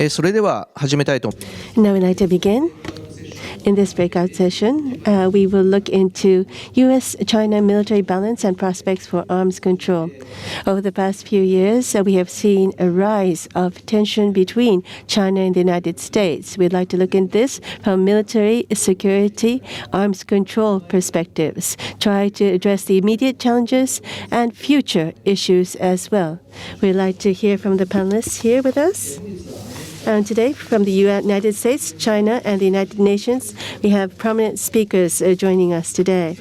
それでは始めたいと。 Now we'd like to begin. In this breakout session, we will look into U.S.-China military balance and prospects for arms control. Over the past few years, we have seen a rise of tension between China and the United States. We'd like to look into this from military, security, arms control perspectives, try to address the immediate challenges and future issues as well. We'd like to hear from the panelists here with us. And today, from the United States, China, and the United Nations, we have prominent speakers joining us today.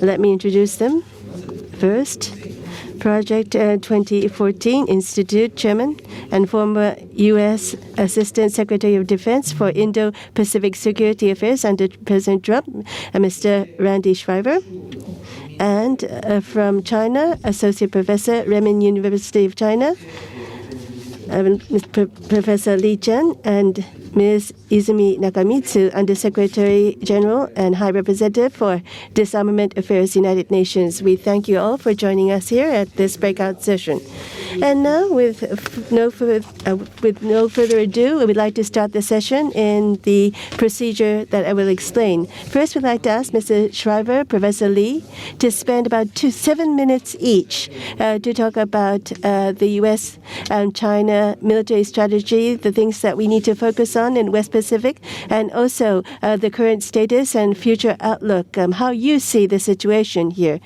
Let me introduce them. First, Project 2014 Institute Chairman and former U.S. Assistant Secretary of Defense for Indo-Pacific Security Affairs under President Trump, Mr. Randy Schriver. And from China, Associate Professor, Renmin University of China, Professor Li Chen and Ms. Izumi NAKAMITSU, Undersecretary General and High Representative for Disarmament Affairs, United Nations. We thank you all for joining us here at this breakout session. And now, with no further ado, we'd like to start the session in the procedure that I will explain. First, we'd like to ask Mr. Schriver, Professor Lee, to spend about 7 minutes each to talk about the U.S. and China military strategy, the things that we need to focus on in West Pacific, and also the current status and future outlook, how you see the situation here,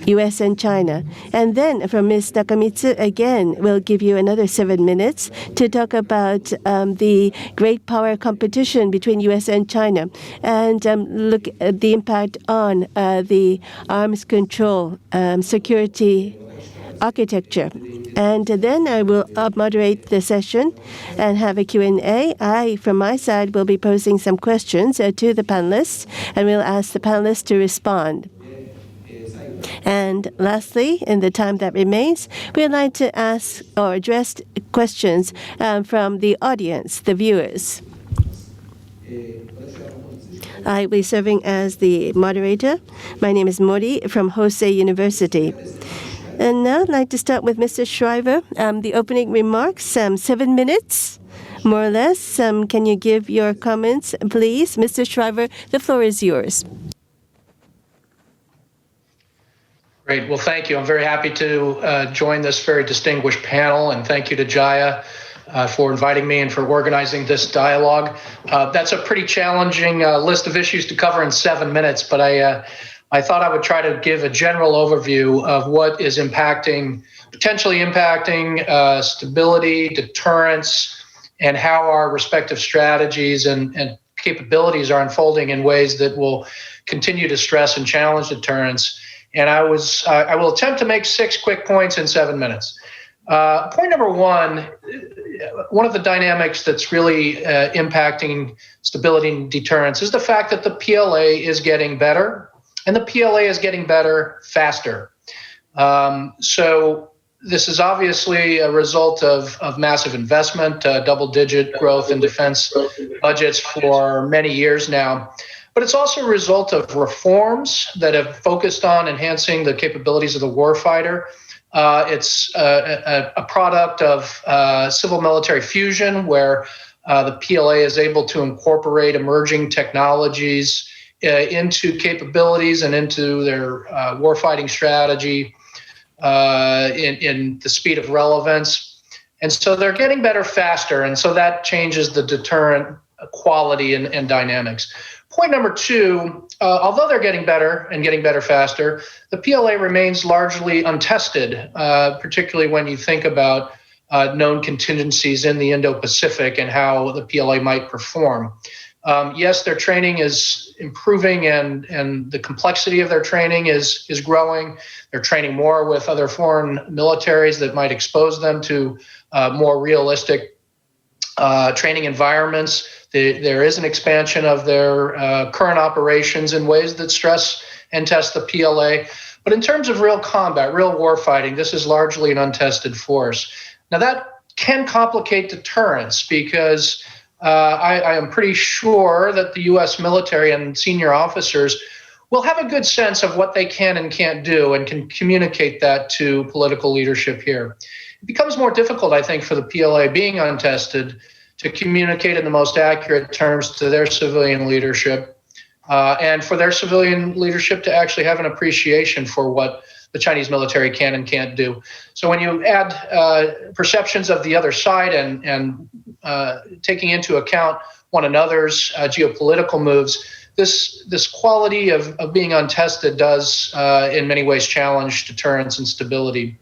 U.S. and China. And then from Ms. Nakamitsu, again, we'll give you another 7 minutes to talk about the great power competition between U.S. and China and look at the impact on the arms control, security architecture. And then I will moderate the session and have a Q&A. I, from my side, will be posing some questions to the panelists, and we'll ask the panelists to respond. And lastly, in the time that remains, we'd like to ask or address questions from the audience, the viewers. I will be serving as the moderator. My name is MORI from Hosei University. And now I'd like to start with Mr. Schriver. The opening remarks, 7 minutes, more or less. Can you give your comments, please? Mr. Schriver, the floor is yours. Great. Well, thank you. I'm very happy to join this very distinguished panel, and thank you to Jaya for inviting me and for organizing this dialogue. That's a pretty challenging list of issues to cover in 7 minutes, but I thought I would try to give a general overview of what is potentially impacting stability, deterrence, and how our respective strategies and capabilities are unfolding in ways that will continue to stress and challenge deterrence. And I will attempt to make 6 quick points in 7 minutes. Point number one of the dynamics that's really impacting stability and deterrence is the fact that the PLA is getting better, and the PLA is getting better faster. So this is obviously a result of massive investment, double-digit growth in defense budgets for many years now. But it's also a result of reforms that have focused on enhancing the capabilities of the warfighter. It's a product of civil-military fusion, where the PLA is able to incorporate emerging technologies into capabilities and into their warfighting strategy in the speed of relevance. And so they're getting better faster, and so that changes the deterrent quality and dynamics. Point number two, although they're getting better and getting better faster, the PLA remains largely untested, particularly when you think about known contingencies in the Indo-Pacific and how the PLA might perform. Yes, their training is improving and the complexity of their training is growing. They're training more with other foreign militaries that might expose them to more realistic training environments. There is an expansion of their current operations in ways that stress and test the PLA. But in terms of real combat, real warfighting, this is largely an untested force. Now that can complicate deterrence because I am pretty sure that the U.S. military and senior officers will have a good sense of what they can and can't do and can communicate that to political leadership here. becomes more difficult, I think, for the PLA being untested to communicate in the most accurate terms to their civilian leadership, and for their civilian leadership to actually have an appreciation for what the Chinese military can and can't do. So when you add perceptions of the other side and taking into account one another's geopolitical moves, this quality of being untested does in many ways challenge deterrence and stability.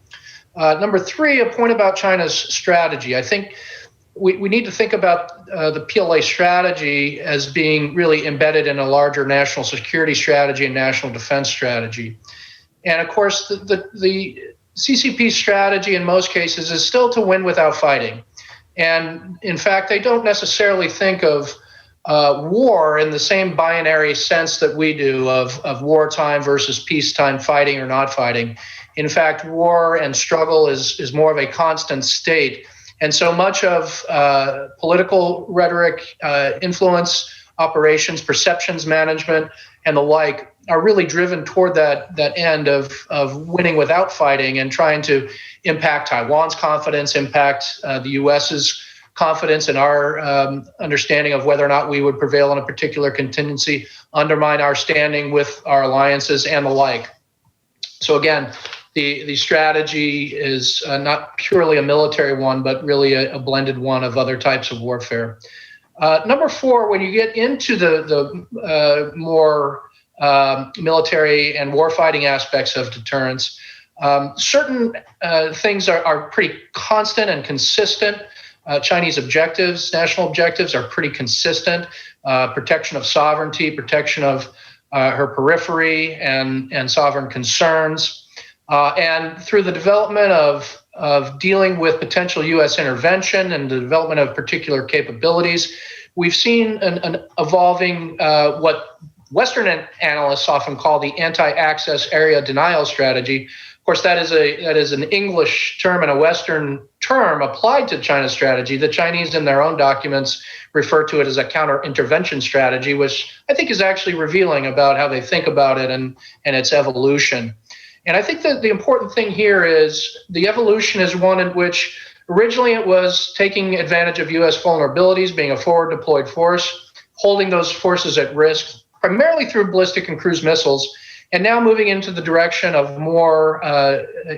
Number three, a point about China's strategy. I think we need to think about the PLA strategy as being really embedded in a larger national security strategy and national defense strategy. And of course, the CCP strategy in most cases is still to win without fighting. And in fact, they don't necessarily think of war in the same binary sense that we do of wartime versus peacetime, fighting or not fighting. In fact, war and struggle is more of a constant state. And so much of political rhetoric, influence, operations, perceptions management, and the like are really driven toward that end of winning without fighting and trying to impact Taiwan's confidence, impact the U.S.'s confidence in our understanding of whether or not we would prevail in a particular contingency, undermine our standing with our alliances, and the like. So again, the strategy is not purely a military one, but really a blended one of other types of warfare. Number four, when you get into the more military and warfighting aspects of deterrence, certain things are pretty constant and consistent. Chinese objectives, national objectives are pretty consistent. Protection of sovereignty, protection of her periphery and sovereign concerns. And through the development of dealing with potential U.S. intervention and the development of particular capabilities, we've seen an evolving what Western analysts often call the anti-access area denial strategy. Of course, that is an English term and a Western term applied to China's strategy. The Chinese in their own documents refer to it as a counter-intervention strategy, which I think is actually revealing about how they think about it and its evolution. And I think that the important thing here is the evolution is one in which originally it was taking advantage of U.S. vulnerabilities, being a forward deployed force, holding those forces at risk, primarily through ballistic and cruise missiles, and now moving into the direction of more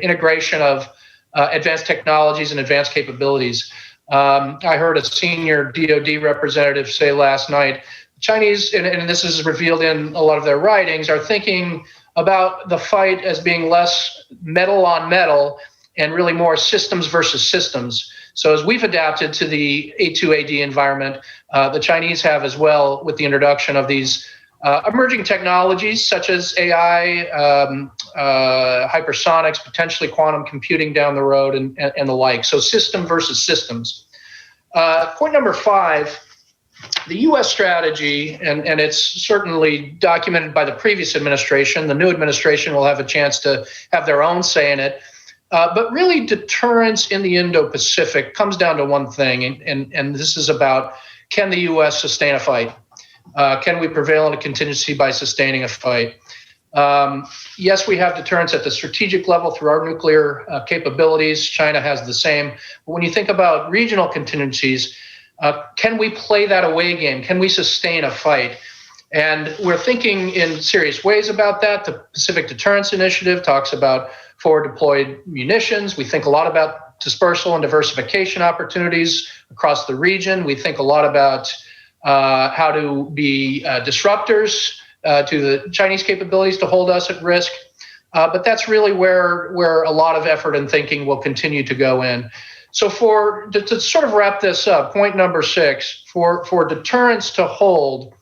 integration of advanced technologies and advanced capabilities. I heard a senior DoD representative say last night, Chinese, and this is revealed in a lot of their writings, are thinking about the fight as being less metal on metal and really more systems versus systems. So as we've adapted to the A2AD environment, the Chinese have as well with the introduction of these emerging technologies such as AI, hypersonics, potentially quantum computing down the road and the like. So system versus systems. Point number five, the U.S. strategy, and it's certainly documented by the previous administration. The new administration will have a chance to have their own say in it. But really, deterrence in the Indo-Pacific comes down to one thing, and this is about, can the U.S. sustain a fight? Can we prevail in a contingency by sustaining a fight? Yes, we have deterrence at the strategic level through our nuclear capabilities. China has the same. But when you think about regional contingencies, can we play that away game? Can we sustain a fight? And we're thinking in serious ways about that. The Pacific Deterrence Initiative talks about forward deployed munitions. We think a lot about dispersal and diversification opportunities across the region. We think a lot about how to be disruptors to the Chinese capabilities to hold us at risk. But that's really where a lot of effort and thinking will continue to go in. So to sort of wrap this up, point number six, for deterrence to hold,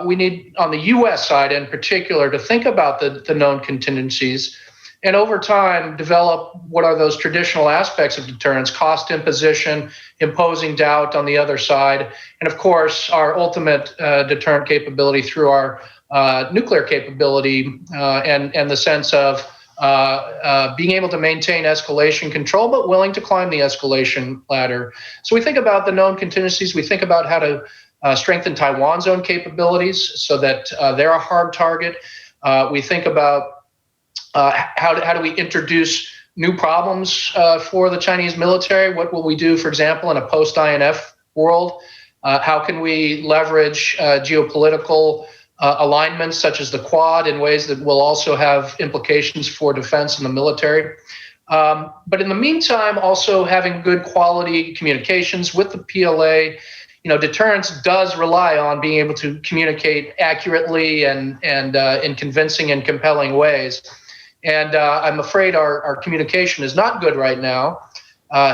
we need, on the U.S. side in particular, to think about the known contingencies and over time develop what are those traditional aspects of deterrence, cost imposition, imposing doubt on the other side, and of course our ultimate deterrent capability through our nuclear capability and the sense of being able to maintain escalation control, but willing to climb the escalation ladder. So we think about the known contingencies. We think about how to strengthen Taiwan's own capabilities so that they're a hard target. We think about how do we introduce new problems for the Chinese military. What will we do, for example, in a post-INF world? How can we leverage geopolitical alignments such as the Quad in ways that will also have implications for defense and the military? But in the meantime, also having good quality communications with the PLA. Deterrence does rely on being able to communicate accurately and in convincing and compelling ways. And I'm afraid our communication is not good right now.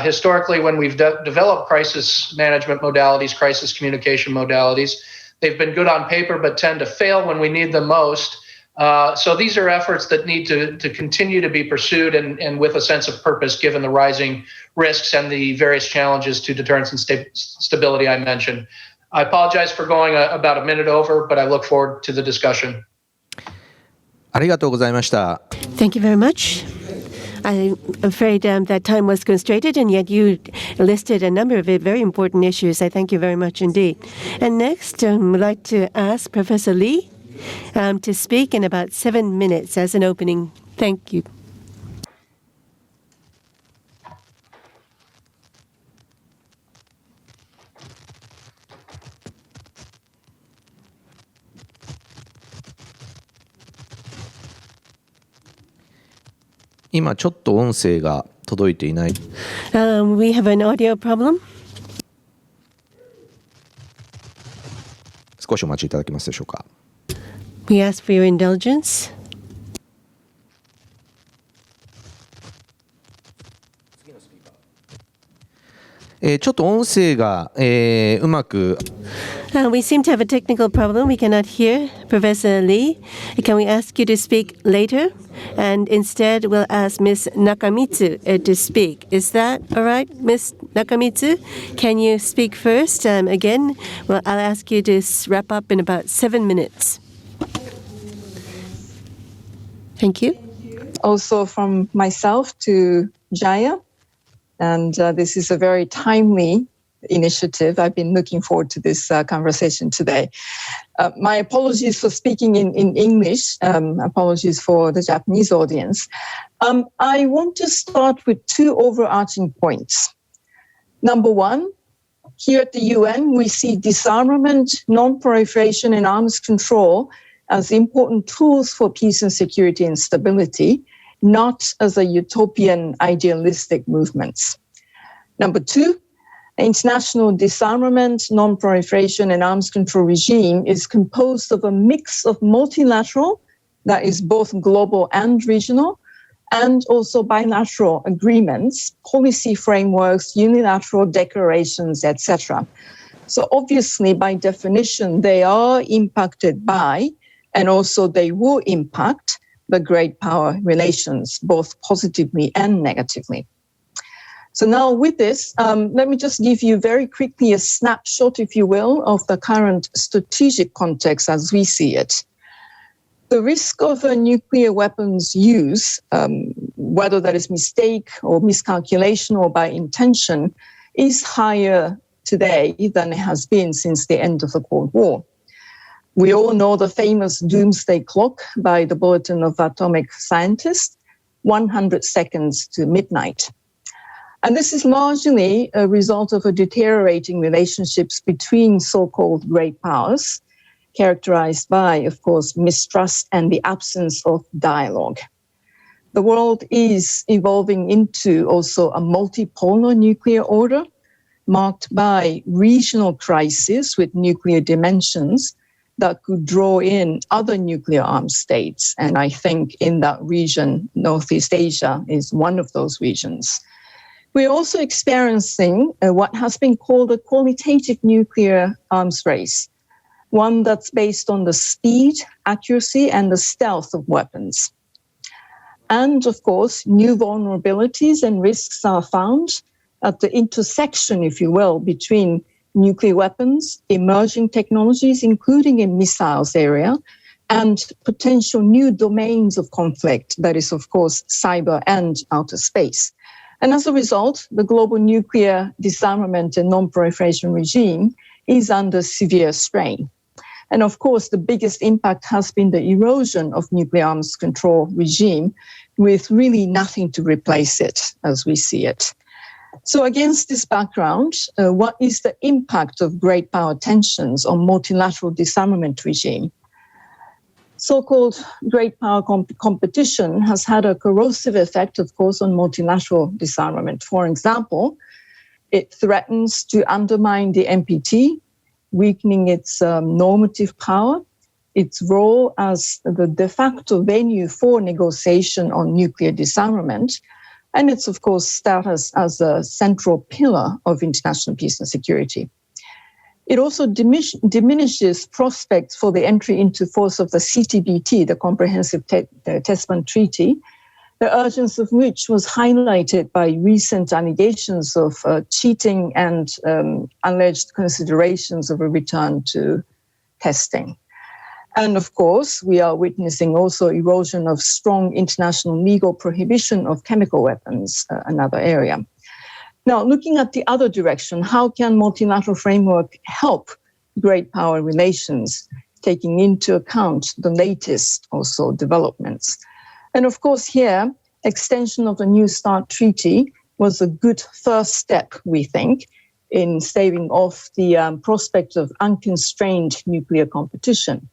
Historically, when we've developed crisis management modalities, crisis communication modalities, they've been good on paper but tend to fail when we need them most. So these are efforts that need to continue to be pursued and with a sense of purpose, given the rising risks and the various challenges to deterrence and stability I mentioned. I apologize for going about a minute over, but I look forward to the discussion. ありがとうございました。 Thank you very much. I'm afraid that time was constrained, and yet you listed a number of very important issues. I thank you very much indeed. And next, I'd like to ask Professor Lee to speak in about 7 minutes as an opening. Thank you. We have an audio problem. 少しお待ちいただけますでしょうか。 We ask for your indulgence. ちょっと音声が、うまく We seem to have a technical problem. We cannot hear Professor Lee. Can we ask you to speak later? And instead, we'll ask Ms. Nakamitsu to speak. Is that all right, Ms. Nakamitsu? Can you speak first? Again, well, I'll ask you to wrap up in about 7 minutes. Thank you. Also from myself to Jaya. And this is a very timely initiative. I've been looking forward to this conversation today. My apologies for speaking in English. Apologies for the Japanese audience. I want to start with 2 overarching points. Number 1, here at the UN, we see disarmament, non-proliferation, and arms control as important tools for peace and security and stability, not as a utopian idealistic movements. Number 2, the international disarmament, non-proliferation, and arms control regime is composed of a mix of multilateral, that is both global and regional, and also bilateral agreements, policy frameworks, unilateral declarations, etc. So obviously, by definition, they are impacted by, and also they will impact, the great power relations, both positively and negatively. So now with this, let me just give you very quickly a snapshot, if you will, of the current strategic context as we see it. The risk of a nuclear weapons use, whether that is mistake or miscalculation or by intention, is higher today than it has been since the end of the Cold War. We all know the famous doomsday clock by the Bulletin of Atomic Scientists, 100 seconds to midnight. And this is largely a result of a deteriorating relationships between so-called great powers, characterized by, of course, mistrust and the absence of dialogue. The world is evolving into also a multipolar nuclear order, marked by regional crises with nuclear dimensions that could draw in other nuclear armed states. And I think in that region, Northeast Asia is one of those regions. We're also experiencing what has been called a qualitative nuclear arms race, one that's based on the speed, accuracy, and the stealth of weapons. And of course, new vulnerabilities and risks are found at the intersection, if you will, between nuclear weapons, emerging technologies, including in missiles area, and potential new domains of conflict, that is, of course, cyber and outer space. And as a result, the global nuclear disarmament and non-proliferation regime is under severe strain. And of course, the biggest impact has been the erosion of nuclear arms control regime with really nothing to replace it as we see it. So against this background, what is the impact of great power tensions on multilateral disarmament regime? So-called great power competition has had a corrosive effect, of course, on multilateral disarmament. For example, it threatens to undermine the NPT, weakening its normative power, its role as the de facto venue for negotiation on nuclear disarmament, and its, of course, status as a central pillar of international peace and security. It also diminishes prospects for the entry into force of the CTBT, the Comprehensive Test Ban Treaty, the urgency of which was highlighted by recent allegations of cheating and alleged considerations of a return to testing. And of course, we are witnessing also erosion of strong international legal prohibition of chemical weapons, another area. Now, looking at the other direction, how can multilateral framework help great power relations, taking into account the latest also developments? And of course, here, extension of the New START Treaty was a good first step, we think, in staving off the prospect of unconstrained nuclear competition.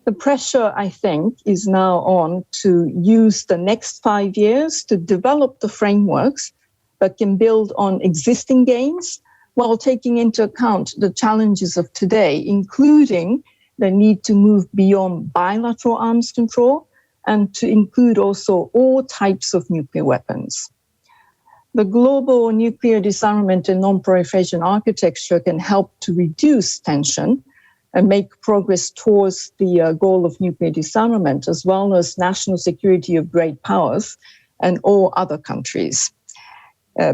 The pressure, I think, is now on to use the next 5 years to develop the frameworks that can build on existing gains while taking into account the challenges of today, including the need to move beyond bilateral arms control and to include also all types of nuclear weapons. The global nuclear disarmament and non-proliferation architecture can help to reduce tension and make progress towards the goal of nuclear disarmament, as well as national security of great powers and all other countries,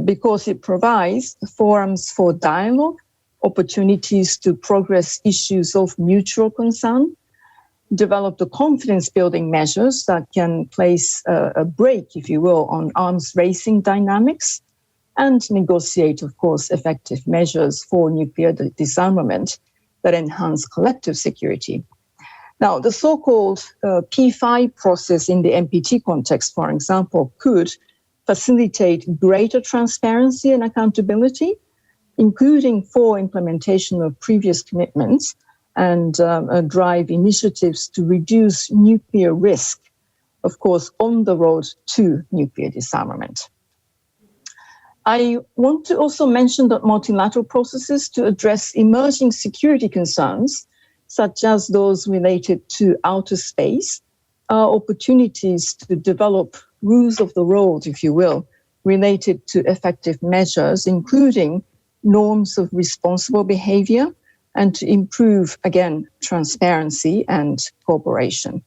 because it provides forums for dialogue, opportunities to progress issues of mutual concern, develop the confidence-building measures that can place a brake, if you will, on arms racing dynamics, and negotiate, of course, effective measures for nuclear disarmament that enhance collective security. Now, the so-called P5 process in the NPT context, for example, could facilitate greater transparency and accountability, including for implementation of previous commitments, and drive initiatives to reduce nuclear risk, of course, on the road to nuclear disarmament. I want to also mention that multilateral processes to address emerging security concerns, such as those related to outer space, are opportunities to develop rules of the road, if you will, related to effective measures, including norms of responsible behavior, and to improve, again, transparency and cooperation.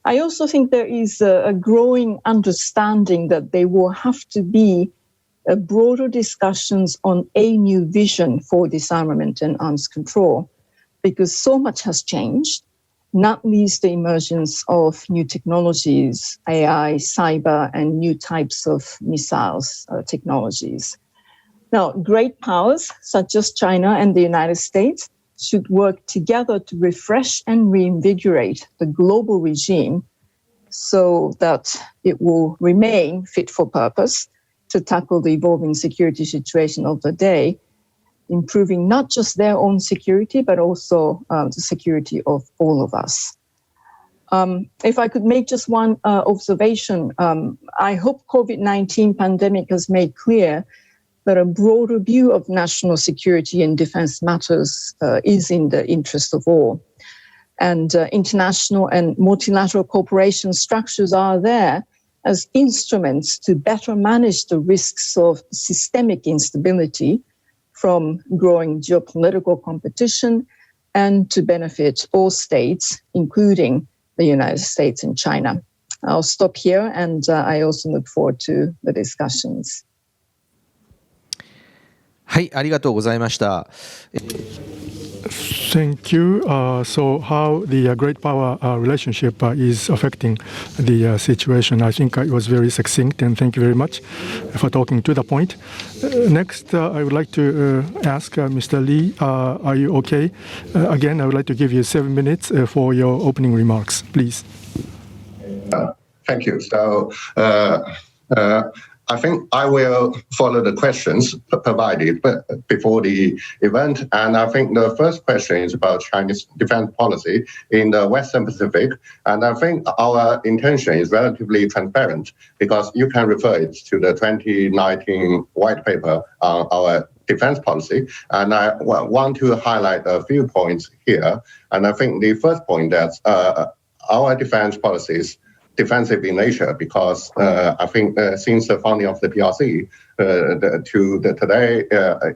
I also think there is a growing understanding that there will have to be broader discussions on a new vision for disarmament and arms control, because so much has changed, not least the emergence of new technologies, AI, cyber, and new types of missiles technologies. Now, great powers such as China and the United States should work together to refresh and reinvigorate the global regime so that it will remain fit for purpose to tackle the evolving security situation of the day, improving not just their own security, but also the security of all of us. If I could make just one observation, I hope COVID-19 pandemic has made clear that a broader view of national security and defense matters is in the interest of all. And international and multilateral cooperation structures are there as instruments to better manage the risks of systemic instability from growing geopolitical competition and to benefit all states, including the United States and China. I'll stop here, and I also look forward to the discussions. はい、ありがとうございました。Thank you. So how the great power relationship is affecting the situation, I think it was very succinct, and thank you very much for talking to the point. Next, I would like to ask Mr. Lee, are you okay? Again, I would like to give you 7 minutes for your opening remarks, please. Thank you. So I think I will follow the questions provided before the event. And I think the first question is about Chinese defense policy in the Western Pacific. And I think our intention is relatively transparent because you can refer it to the 2019 white paper on our defense policy. And I want to highlight a few points here. And I think the first point that our defense policies defensive in nature because I think since the founding of the PRC to today,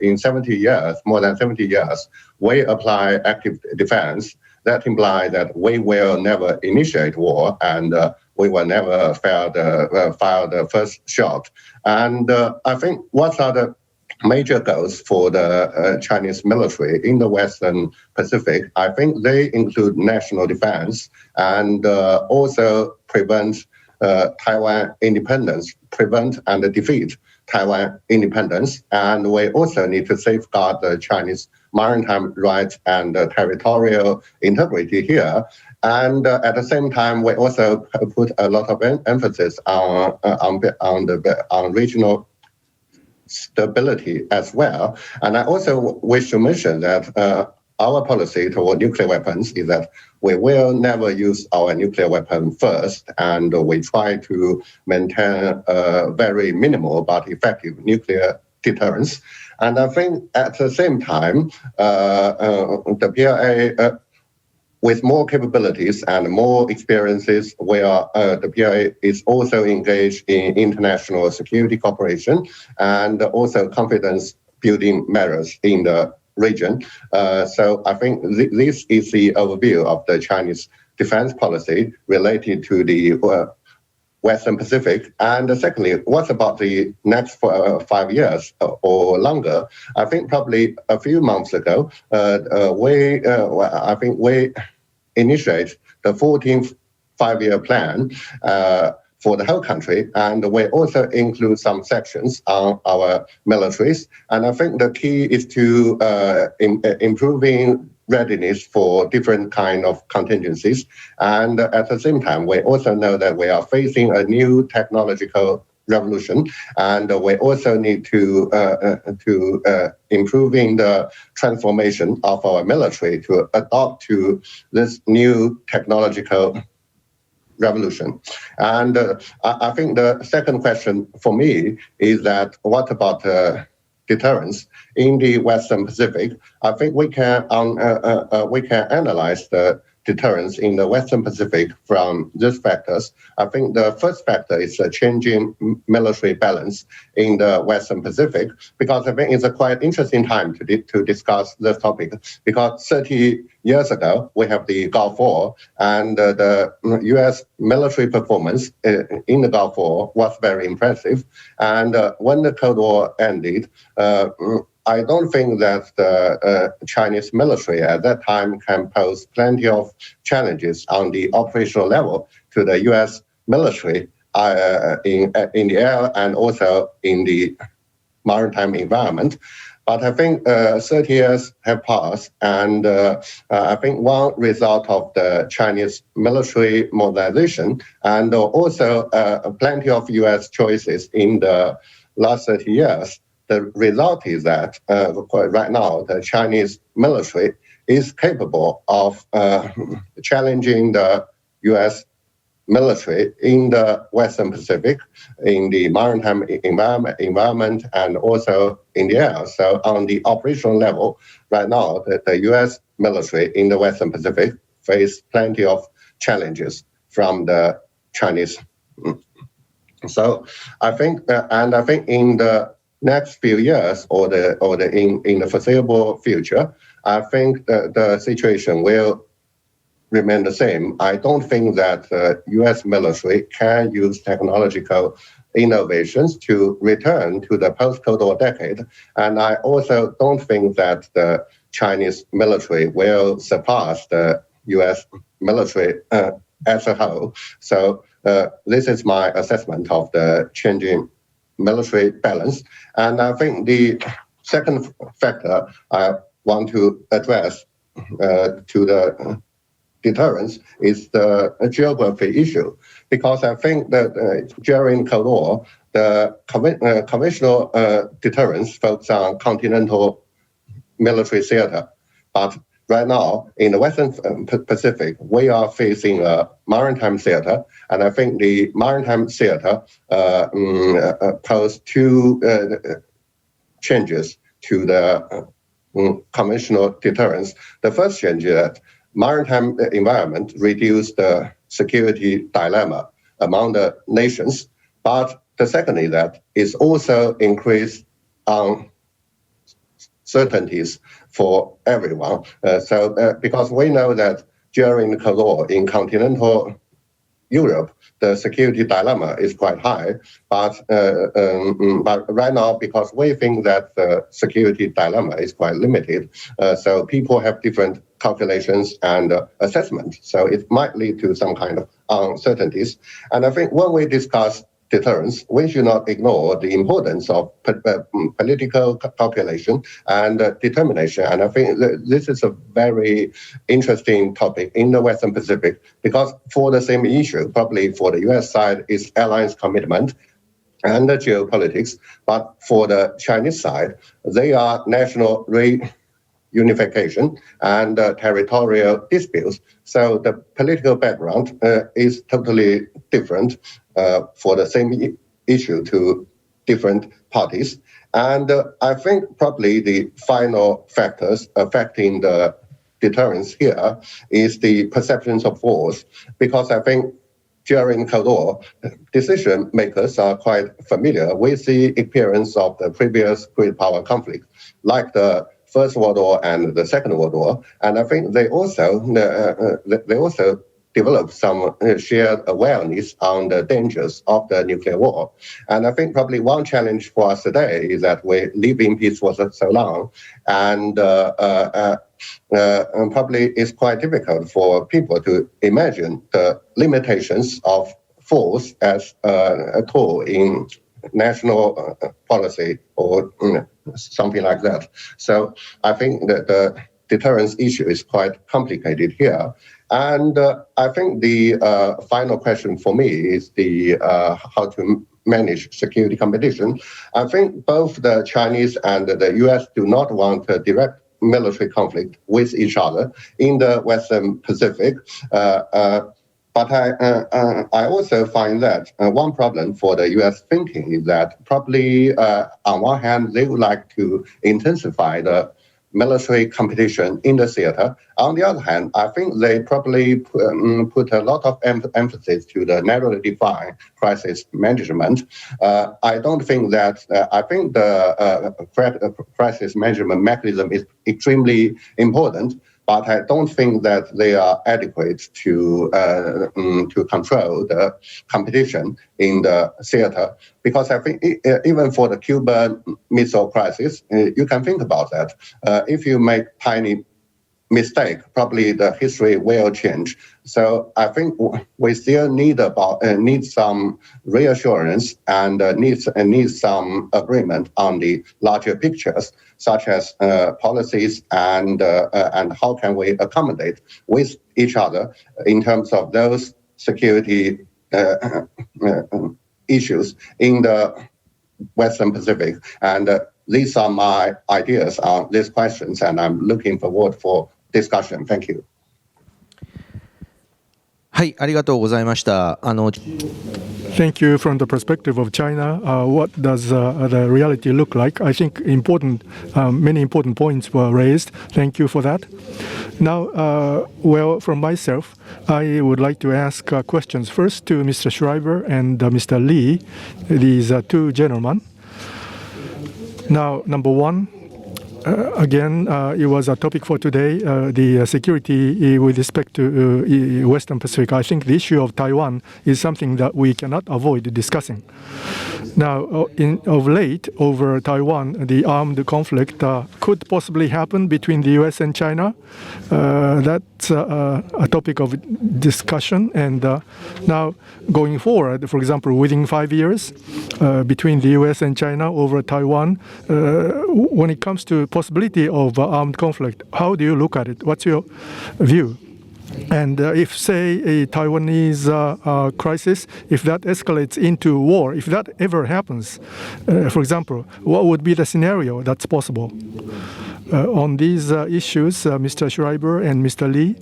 in 70 years, more than 70 years, we apply active defense. That implies that we will never initiate war and we will never fire the first shot. And I think what are the major goals for the Chinese military in the Western Pacific? I think they include national defense and also prevent Taiwan independence, prevent and defeat Taiwan independence. And we also need to safeguard the Chinese maritime rights and territorial integrity here. And at the same time, we also put a lot of emphasis on regional stability as well. And I also wish to mention that our policy toward nuclear weapons is that we will never use our nuclear weapon first, and we try to maintain a very minimal but effective nuclear deterrence. And I think at the same time, the PLA, with more capabilities and more experiences, the PLA is also engaged in international security cooperation and also confidence building measures in the region. So I think this is the overview of the Chinese defense policy related to the Western Pacific. And secondly, what about the next 5 years or longer? I think probably a few months ago, I think we initiate the 14th five-year plan for the whole country, and we also include some sections on our militaries. And I think the key is to improving readiness for different kind of contingencies. And at the same time, we also know that we are facing a new technological revolution, and we also need to improving the transformation of our military to adapt to this new technological revolution. And I think the second question for me is that what about deterrence in the Western Pacific? I think we can analyze the deterrence in the Western Pacific from these factors. I think the first factor is a changing military balance in the Western Pacific, because I think it's a quite interesting time to discuss this topic, because 30 years ago, we have the Gulf War, and the U.S. military performance in the Gulf War was very impressive. And when the Cold War ended, I don't think that the Chinese military at that time can pose plenty of challenges on the operational level to the U.S. military in the air and also in the maritime environment. But I think 30 years have passed, and I think one result of the Chinese military modernization and also plenty of U.S. choices in the last 30 years, the result is that right now the Chinese military is capable of challenging the U.S. military in the Western Pacific, in the maritime environment, and also in the air. So on the operational level, right now, the U.S. military in the Western Pacific face plenty of challenges from the Chinese. So I think, and I think in the next few years in the foreseeable future, I think the situation will remain the same. I don't think that the U.S. military can use technological innovations to return to the post-Cold War decade. And I also don't think that the Chinese military will surpass the U.S. military as a whole. So this is my assessment of the changing military balance. And I think the second factor I want to address to the deterrence is the geography issue, because I think that during Cold War, the conventional deterrence focused on continental military theater, but right now in the Western Pacific, we are facing a maritime theater, and I think the maritime theater poses two changes to the conventional deterrence. The first change is that maritime environment reduce the security dilemma among the nations, but the second is that it's also increased uncertainties for everyone. Because we know that during the Cold War in continental Europe, the security dilemma is quite high, but right now, because we think that the security dilemma is quite limited, so people have different calculations and assessment. So it might lead to some kind of uncertainties. And I think when we discuss deterrence, we should not ignore the importance of political calculation and determination. And I think this is a very interesting topic in the Western Pacific, because for the same issue, probably for the US side is alliance commitment and the geopolitics, but for the Chinese side, they are national reunification and territorial disputes. So the political background is totally different for the same issue to different parties. And I think probably the final factors affecting the deterrence here is the perceptions of force, because I think during Cold War, decision makers are quite familiar with the experience of the previous great power conflict, like the First World War and the Second World War. And I think they also developed some shared awareness on the dangers of the nuclear war. And I think probably one challenge for us today is that we live in peace for so long, and probably it's quite difficult for people to imagine the limitations of force as a tool in national policy or something like that. So I think that the deterrence issue is quite complicated here. And I think the final question for me is the how to manage security competition. I think both the Chinese and the US do not want a direct military conflict with each other in the Western Pacific. But I also find that one problem for the US thinking is that probably on one hand, they would like to intensify the military competition in the theater. On the other hand, I think they probably put a lot of emphasis to the narrowly defined crisis management. I don't think that, I think the crisis management mechanism is extremely important, but I don't think that they are adequate to control the competition in the theater. Because I think even for the Cuban Missile Crisis, you can think about that. If you make tiny mistake, probably the history will change. So I think we still need some reassurance and need some agreement on the larger pictures, such as policies and how can we accommodate with each other in terms of those security issues in the Western Pacific. And these are my ideas on these questions, and I'm looking forward for discussion. Thank you. はい、ありがとうございました。Thank you. From the perspective of China, what does the reality look like? I think many important points were raised. Thank you for that. Now, well, from myself, I would like to ask questions first to Mr. Schriver and Mr. Lee, these two gentlemen. Now, number one, again, it was a topic for today, the security with respect to Western Pacific. I think the issue of Taiwan is something that we cannot avoid discussing. Now, of late, over Taiwan, the armed conflict could possibly happen between the US and China. That's a topic of discussion. And now, going forward, for example, within 5 years, between the US and China over Taiwan, when it comes to possibility of armed conflict, how do you look at it? What's your view? And if, say, a Taiwanese crisis, if that escalates into war, if that ever happens, for example, what would be the scenario that's possible? On these issues, Mr. Schreiber and Mr. Lee,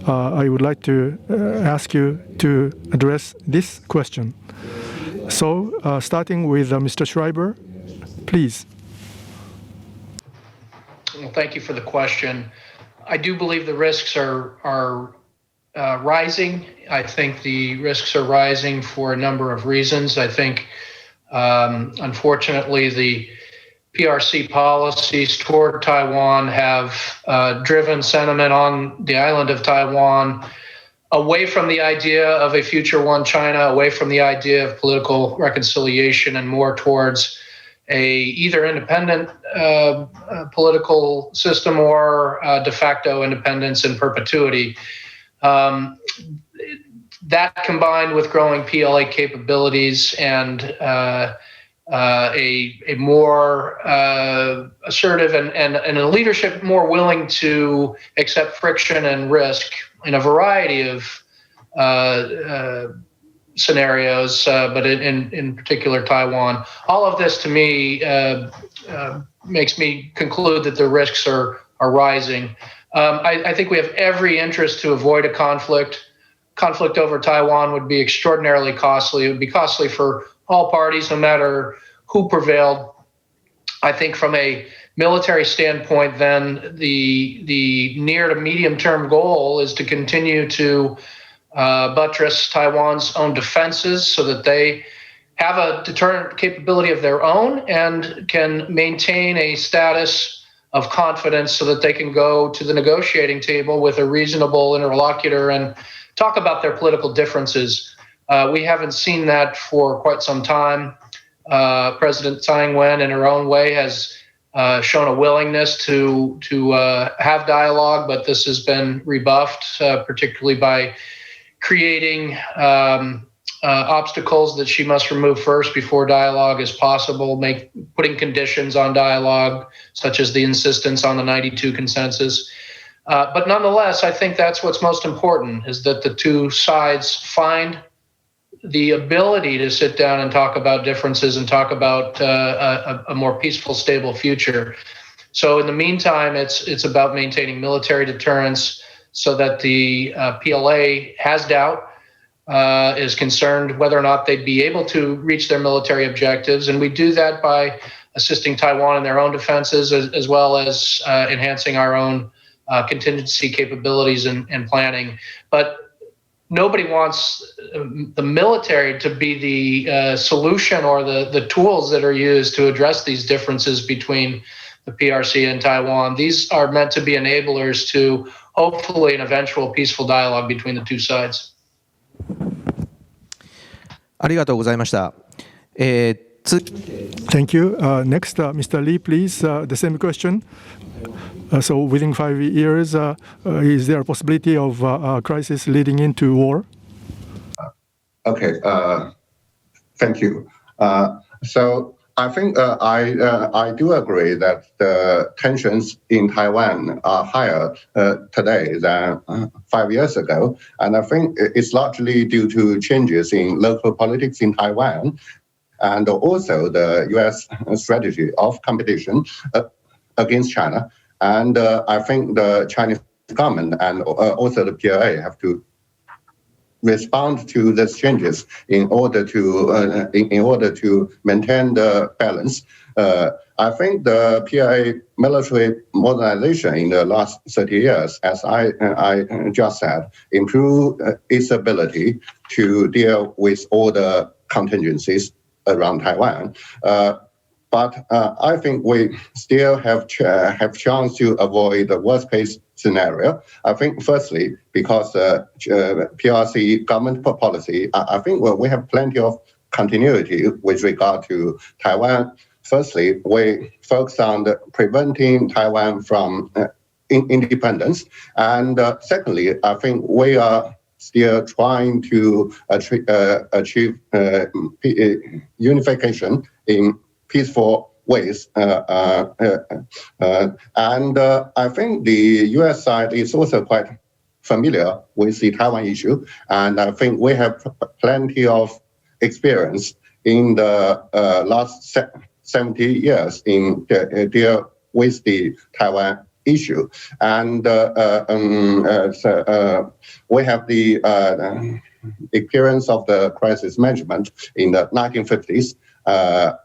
I would like to ask you to address this question. So, starting with Mr. Schreiber, please. Well, thank you for the question. I do believe the risks are rising. I think the risks are rising for a number of reasons. I think, unfortunately, the PRC policies toward Taiwan have driven sentiment on the island of Taiwan away from the idea of a future one China, away from the idea of political reconciliation, and more towards either independent political system or de facto independence in perpetuity. That combined with growing PLA capabilities and a more assertive and a leadership more willing to accept friction and risk in a variety of scenarios, but in particular Taiwan. All of this to me makes me conclude that the risks are rising. I think we have every interest to avoid a conflict. Conflict over Taiwan would be extraordinarily costly. It would be costly for all parties, no matter who prevailed. I think from a military standpoint, then the near to medium term goal is to continue to buttress Taiwan's own defenses so that they have a deterrent capability of their own and can maintain a status of confidence so that they can go to the negotiating table with a reasonable interlocutor and talk about their political differences. We haven't seen that for quite some time. President Tsai Ing-wen, in her own way, has shown a willingness to have dialogue, but this has been rebuffed, particularly by creating obstacles that she must remove first before dialogue is possible, putting conditions on dialogue, such as the insistence on the 92 consensus. But nonetheless, I think that's what's most important, is that the two sides find the ability to sit down and talk about differences and talk about a more peaceful, stable future. So in the meantime, it's about maintaining military deterrence so that the PLA has doubt, is concerned whether or not they'd be able to reach their military objectives. And we do that by assisting Taiwan in their own defenses, as well as enhancing our own contingency capabilities and planning. But nobody wants the military to be the solution or the tools that are used to address these differences between the PRC and Taiwan. These are meant to be enablers to hopefully an eventual peaceful dialogue between the two sides. ありがとうございました。Thank you. Next, Mr. Lee, please. The same question. So within 5 years, is there a possibility of a crisis leading into war? Okay. Thank you. So I think I do agree that the tensions in Taiwan are higher today than 5 years ago. And I think it's largely due to changes in local politics in Taiwan and also the U.S. strategy of competition against China. And I think the Chinese government and also the PLA have to respond to these changes in order to maintain the balance. I think the PLA military modernization in the last 30 years, as I just said, improved its ability to deal with all the contingencies around Taiwan. But I think we still have chance to avoid the worst case scenario. I think firstly, because PRC government policy, I think we have plenty of continuity with regard to Taiwan. Firstly, we focus on preventing Taiwan from independence. And secondly, I think we are still trying to achieve unification in peaceful ways. And I think the U.S. side is also quite familiar with the Taiwan issue, and I think we have plenty of experience in the last 70 years in deal with the Taiwan issue, and we have the experience of the crisis management in the 1950s,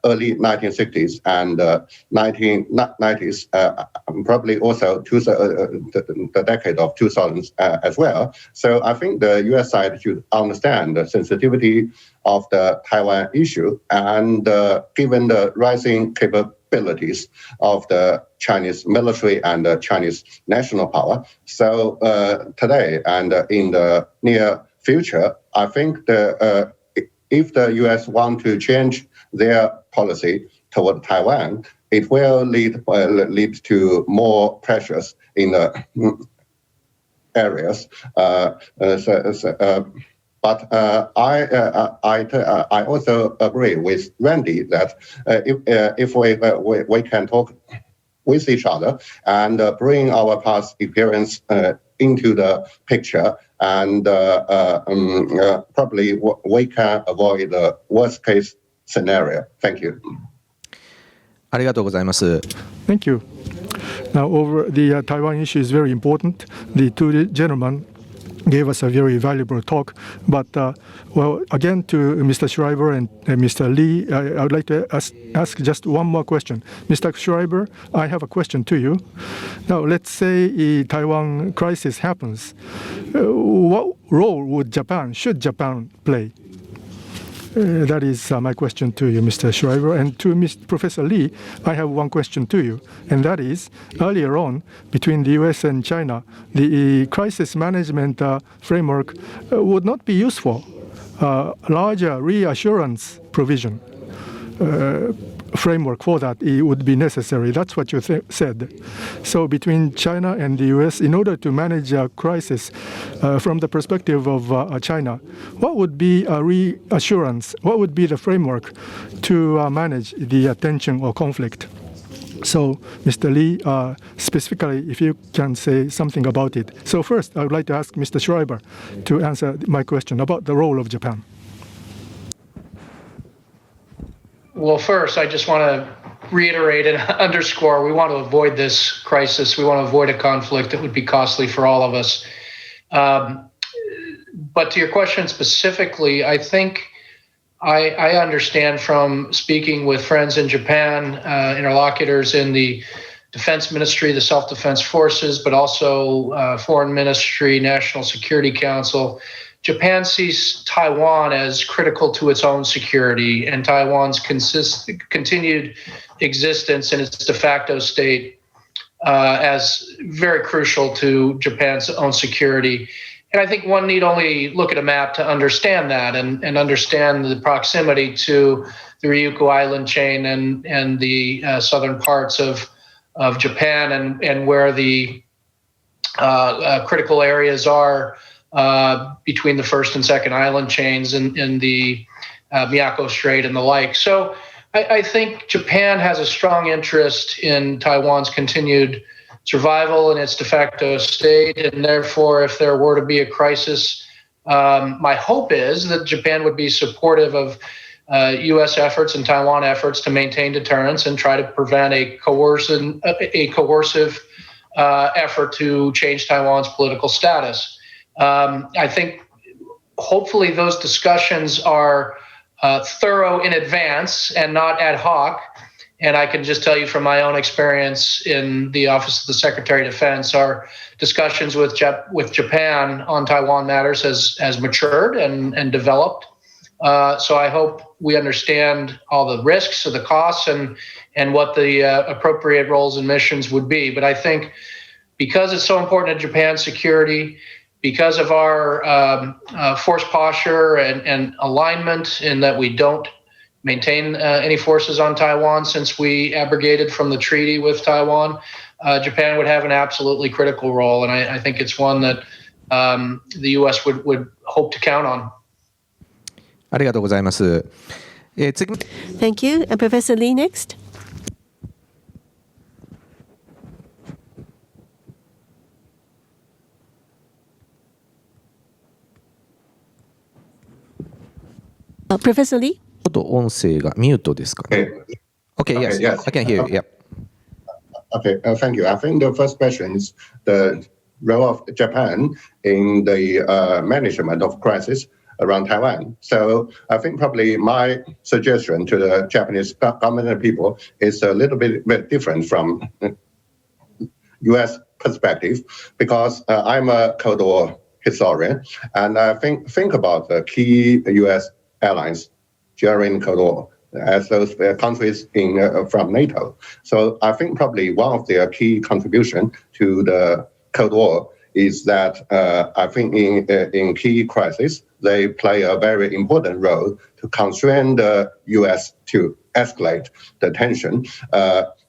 early 1960s, and 1990s, probably also the decade of 2000s as well. So I think the U.S. side should understand the sensitivity of the Taiwan issue, and given the rising capabilities of the Chinese military and the Chinese national power. So today and in the near future, I think if the U.S. want to change their policy toward Taiwan, it will lead to more pressures in the areas. But I also agree with Randy that if we can talk with each other and bring our past experience into the picture, and probably we can avoid the worst case scenario. Thank you. ありがとうございます。 Thank you. Now, over the Taiwan issue is very important. The two gentlemen gave us a very valuable talk. But, well, again, to Mr. Schriver and Mr. Lee, I would like to ask just one more question. Mr. Schriver, I have a question to you. Now, let's say a Taiwan crisis happens. What role should Japan play? That is my question to you, Mr. Schriver. And to Professor Lee, I have one question to you. And that is, earlier on, between the US and China, the crisis management framework would not be useful. Larger reassurance provision framework for that it would be necessary. That's what you said. So between China and the US, in order to manage a crisis from the perspective of China, what would be a reassurance? What would be the framework to manage the tension or conflict? So, Mr. Lee, specifically, if you can say something about it. So first, I would like to ask Mr. Schriver to answer my question about the role of Japan. Well, first, I just want to reiterate and underscore, we want to avoid this crisis. We want to avoid a conflict that would be costly for all of us. But to your question specifically, I think I understand from speaking with friends in Japan, interlocutors in the Defense Ministry, the Self-Defense Forces, but also Foreign Ministry, National Security Council. Japan sees Taiwan as critical to its own security and Taiwan's continued existence in its de facto state as very crucial to Japan's own security. And I think one need only look at a map to understand that and understand the proximity to the Ryukyu Island chain and the southern parts of Japan and where the critical areas are between the first and second island chains in the Miyako Strait and the like. So I think Japan has a strong interest in Taiwan's continued survival in its de facto state, and therefore, if there were to be a crisis, my hope is that Japan would be supportive of U.S. efforts and Taiwan efforts to maintain deterrence and try to prevent a coercive effort to change Taiwan's political status. I think hopefully those discussions are thorough in advance and not ad hoc. And I can just tell you from my own experience in the Office of the Secretary of Defense, our discussions with Japan on Taiwan matters has matured and developed. So I hope we understand all the risks or the costs and what the appropriate roles and missions would be. But I think because it's so important to Japan's security, because of our force posture and alignment in that we don't maintain any forces on Taiwan since we abrogated from the treaty with Taiwan, Japan would have an absolutely critical role. And I think it's one that the U.S. would hope to count on. ありがとうございます。Thank you. And Professor Lee next. Professor Lee? ちょっと音声がミュートですかね。Okay, yes, yes. I can hear you. Yep. Okay, thank you. I think the first question is the role of Japan in the management of crisis around Taiwan. So I think probably my suggestion to the Japanese government and people is a little bit different from U.S. perspective, because I'm a Cold War historian, and I think about the key U.S. allies during Cold War as those countries from NATO. So I think probably one of their key contribution to the Cold War is that I think in key crises, they play a very important role to constrain the U.S. to escalate the tension,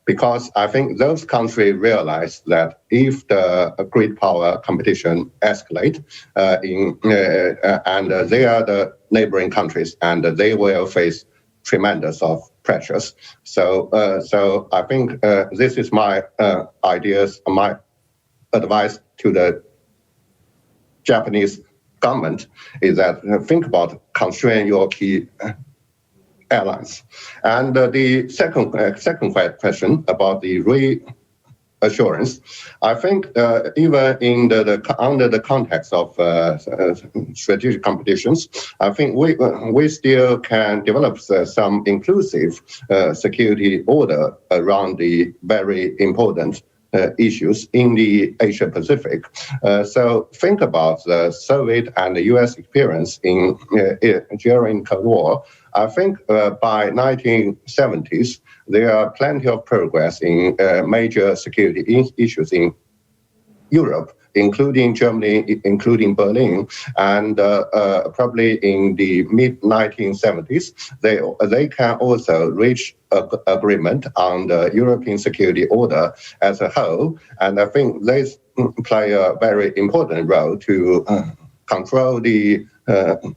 because I think those countries realize that if the great power competition escalate, and they are the neighboring countries, and they will face tremendous of pressures. So I think this is my ideas, my advice to the Japanese government is that think about constrain your key allies. And the second question about the reassurance, I think even in under the context of strategic competitions, I think we still can develop some inclusive security order around the very important issues in the Asia Pacific. So think about the Soviet and the U.S. experience during Cold War. I think by 1970s, there are plenty of progress in major security issues in Europe, including Germany, including Berlin, and probably in the mid-1970s, they can also reach agreement on the European security order as a whole. And I think they play a very important role to control the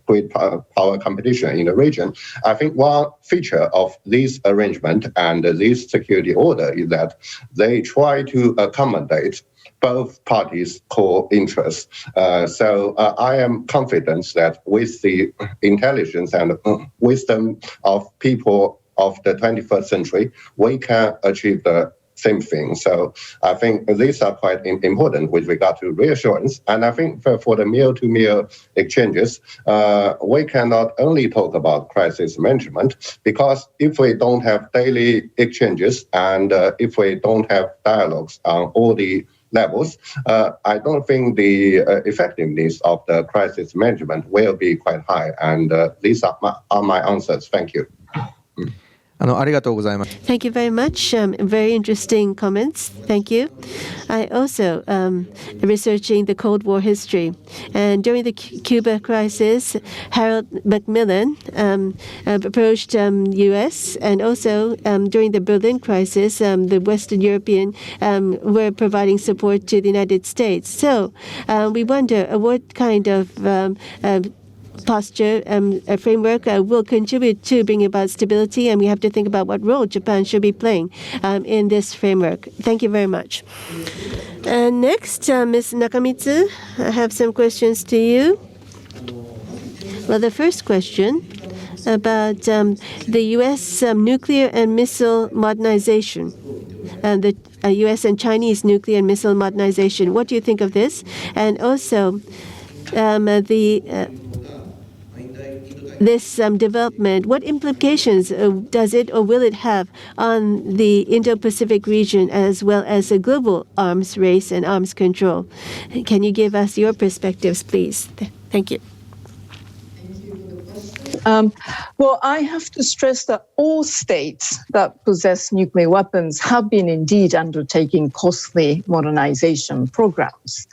great power competition in the region. I think one feature of this arrangement and this security order is that they try to accommodate both parties' core interests. So I am confident that with the intelligence and wisdom of people of the 21st century, we can achieve the same thing. So I think these are quite important with regard to reassurance. And I think for the meal-to-meal exchanges, we cannot only talk about crisis management, because if we don't have daily exchanges and if we don't have dialogues on all the levels, I don't think the effectiveness of the crisis management will be quite high. And these are my answers. Thank you. ありがとうございます。 Thank you very much. Very interesting comments. Thank you. I also researching the Cold War history, and during the Cuba crisis, Harold Macmillan approached U.S. and also during the Berlin crisis, the Western European were providing support to the United States. So we wonder what kind of posture a framework will contribute to bring about stability, and we have to think about what role Japan should be playing in this framework. Thank you very much. And next, Ms. Nakamitsu, I have some questions to you. Well, the first question about the U.S. Nuclear and missile modernization, and the U.S. and Chinese nuclear and missile modernization. What do you think of this? And also this development, what implications does it or will it have on the Indo-Pacific region as well as a global arms race and arms control? Can you give us your perspectives, please? Thank you. Well, I have to stress that all states that possess nuclear weapons have been indeed undertaking costly modernization programs.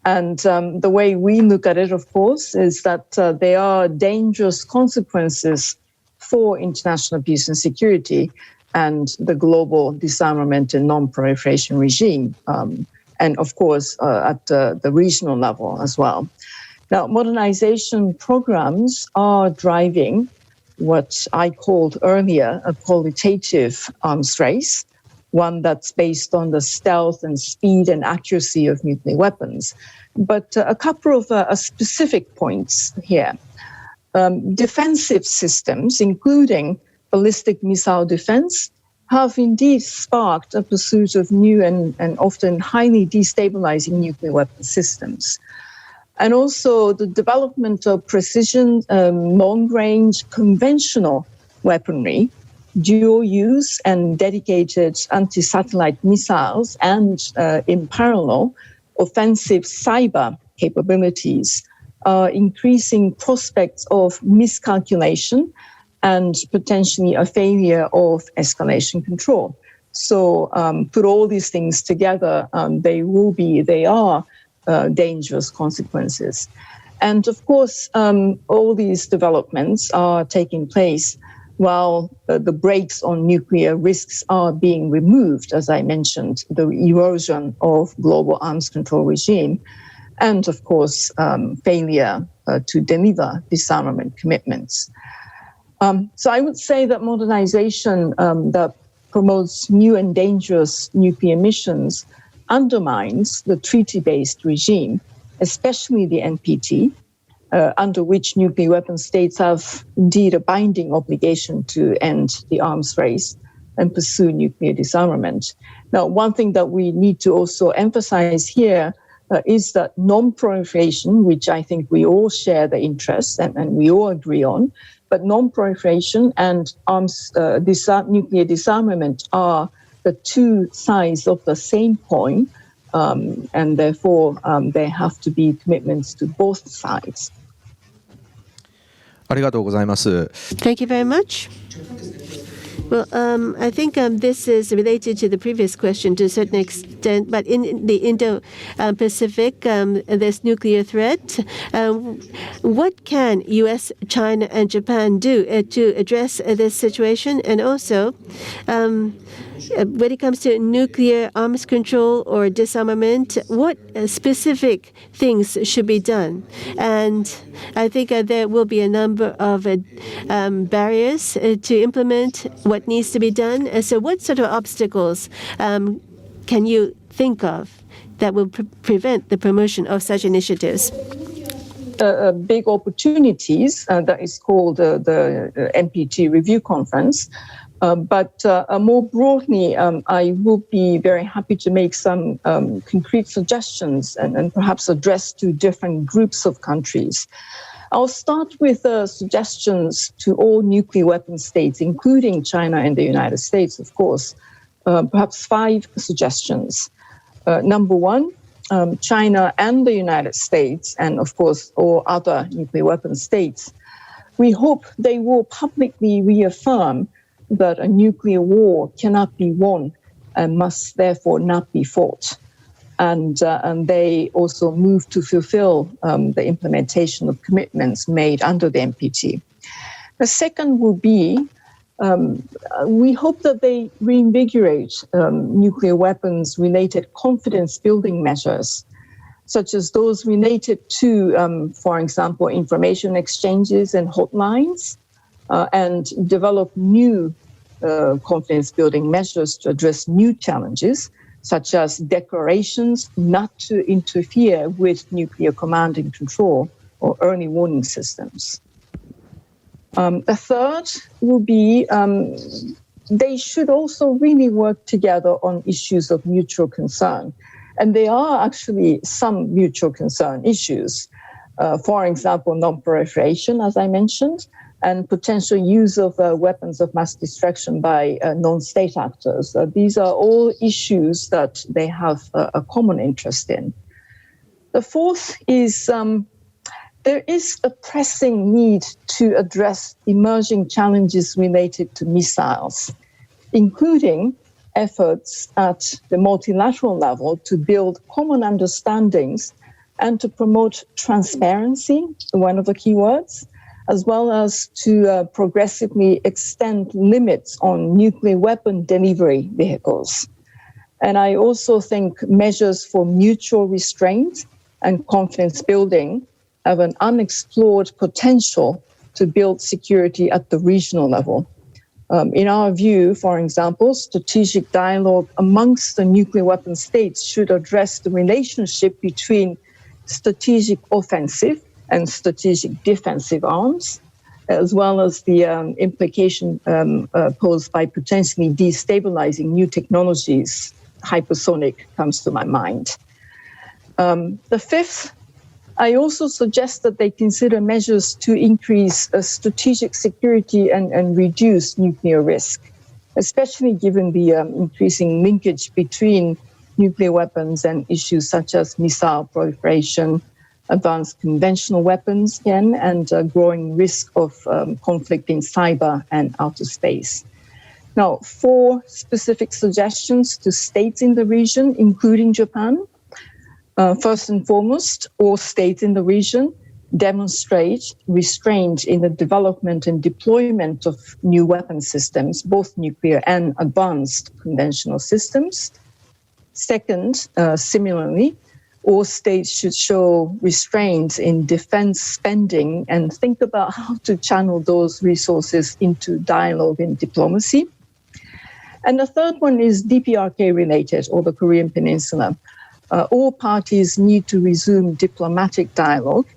And the way we look at it, of course, is that there are dangerous consequences for international peace and security and the global disarmament and non-proliferation regime, and of course at the regional level as well. Now, modernization programs are driving what I called earlier a qualitative arms race, one that's based on the stealth and speed and accuracy of nuclear weapons. But a couple of specific points here. defensive systems, including ballistic missile defense, have indeed sparked a pursuit of new and often highly destabilizing nuclear weapon systems. And also the development of precision, long-range conventional weaponry, dual-use and dedicated anti-satellite missiles, and in parallel, offensive cyber capabilities are increasing prospects of miscalculation and potentially a failure of escalation control. So put all these things together, they are dangerous consequences. And of course, all these developments are taking place while the brakes on nuclear risks are being removed, as I mentioned, the erosion of global arms control regime, and of course, failure to deliver disarmament commitments. So I would say that modernization that promotes new and dangerous nuclear missions undermines the treaty-based regime, especially the NPT, under which nuclear weapon states have indeed a binding obligation to end the arms race and pursue nuclear disarmament. Now, one thing that we need to also emphasize here is that non-proliferation, which I think we all share the interest and we all agree on, but non-proliferation and nuclear disarmament are the two sides of the same coin, and therefore there have to be commitments to both sides. ありがとうございます。 Thank you very much. Well, I think this is related to the previous question to a certain extent, but in the Indo-Pacific, there's nuclear threat. What can U.S., China, and Japan do to address this situation? And also, when it comes to nuclear arms control or disarmament, what specific things should be done? And I think there will be a number of barriers to implement what needs to be done. So what sort of obstacles can you think of that will prevent the promotion of such initiatives? Big opportunities, that is called the NPT Review Conference. But more broadly, I will be very happy to make some concrete suggestions and perhaps address to different groups of countries. I'll start with suggestions to all nuclear weapon states, including China and the United States, of course. Perhaps 5 suggestions. Number 1, China and the United States, and of course all other nuclear weapon states, we hope they will publicly reaffirm that a nuclear war cannot be won and must therefore not be fought. And they also move to fulfill the implementation of commitments made under the NPT. The second will be, we hope that they reinvigorate nuclear weapons-related confidence-building measures, such as those related to, for example, information exchanges and hotlines, and develop new confidence-building measures to address new challenges, such as declarations not to interfere with nuclear command and control or early warning systems. The third will be they should also really work together on issues of mutual concern. And there are actually some mutual concern issues. For example, non-proliferation, as I mentioned, and potential use of weapons of mass destruction by non-state actors. These are all issues that they have a common interest in. The fourth is there is a pressing need to address emerging challenges related to missiles, including efforts at the multilateral level to build common understandings and to promote transparency, one of the key words, as well as to progressively extend limits on nuclear weapon delivery vehicles. And I also think measures for mutual restraint and confidence building have an unexplored potential to build security at the regional level. In our view, for example, strategic dialogue amongst the nuclear weapon states should address the relationship between strategic offensive and strategic defensive arms, as well as the implication posed by potentially destabilizing new technologies. Hypersonic comes to my mind. The fifth, I also suggest that they consider measures to increase strategic security and reduce nuclear risk, especially given the increasing linkage between nuclear weapons and issues such as missile proliferation, advanced conventional weapons, again, and growing risk of conflict in cyber and outer space. Now, 4 specific suggestions to states in the region, including Japan. First and foremost, all states in the region demonstrate restraint in the development and deployment of new weapon systems, both nuclear and advanced conventional systems. Second, similarly, all states should show restraint in defense spending and think about how to channel those resources into dialogue and diplomacy. And the third one is DPRK related, or the Korean Peninsula. All parties need to resume diplomatic dialogue,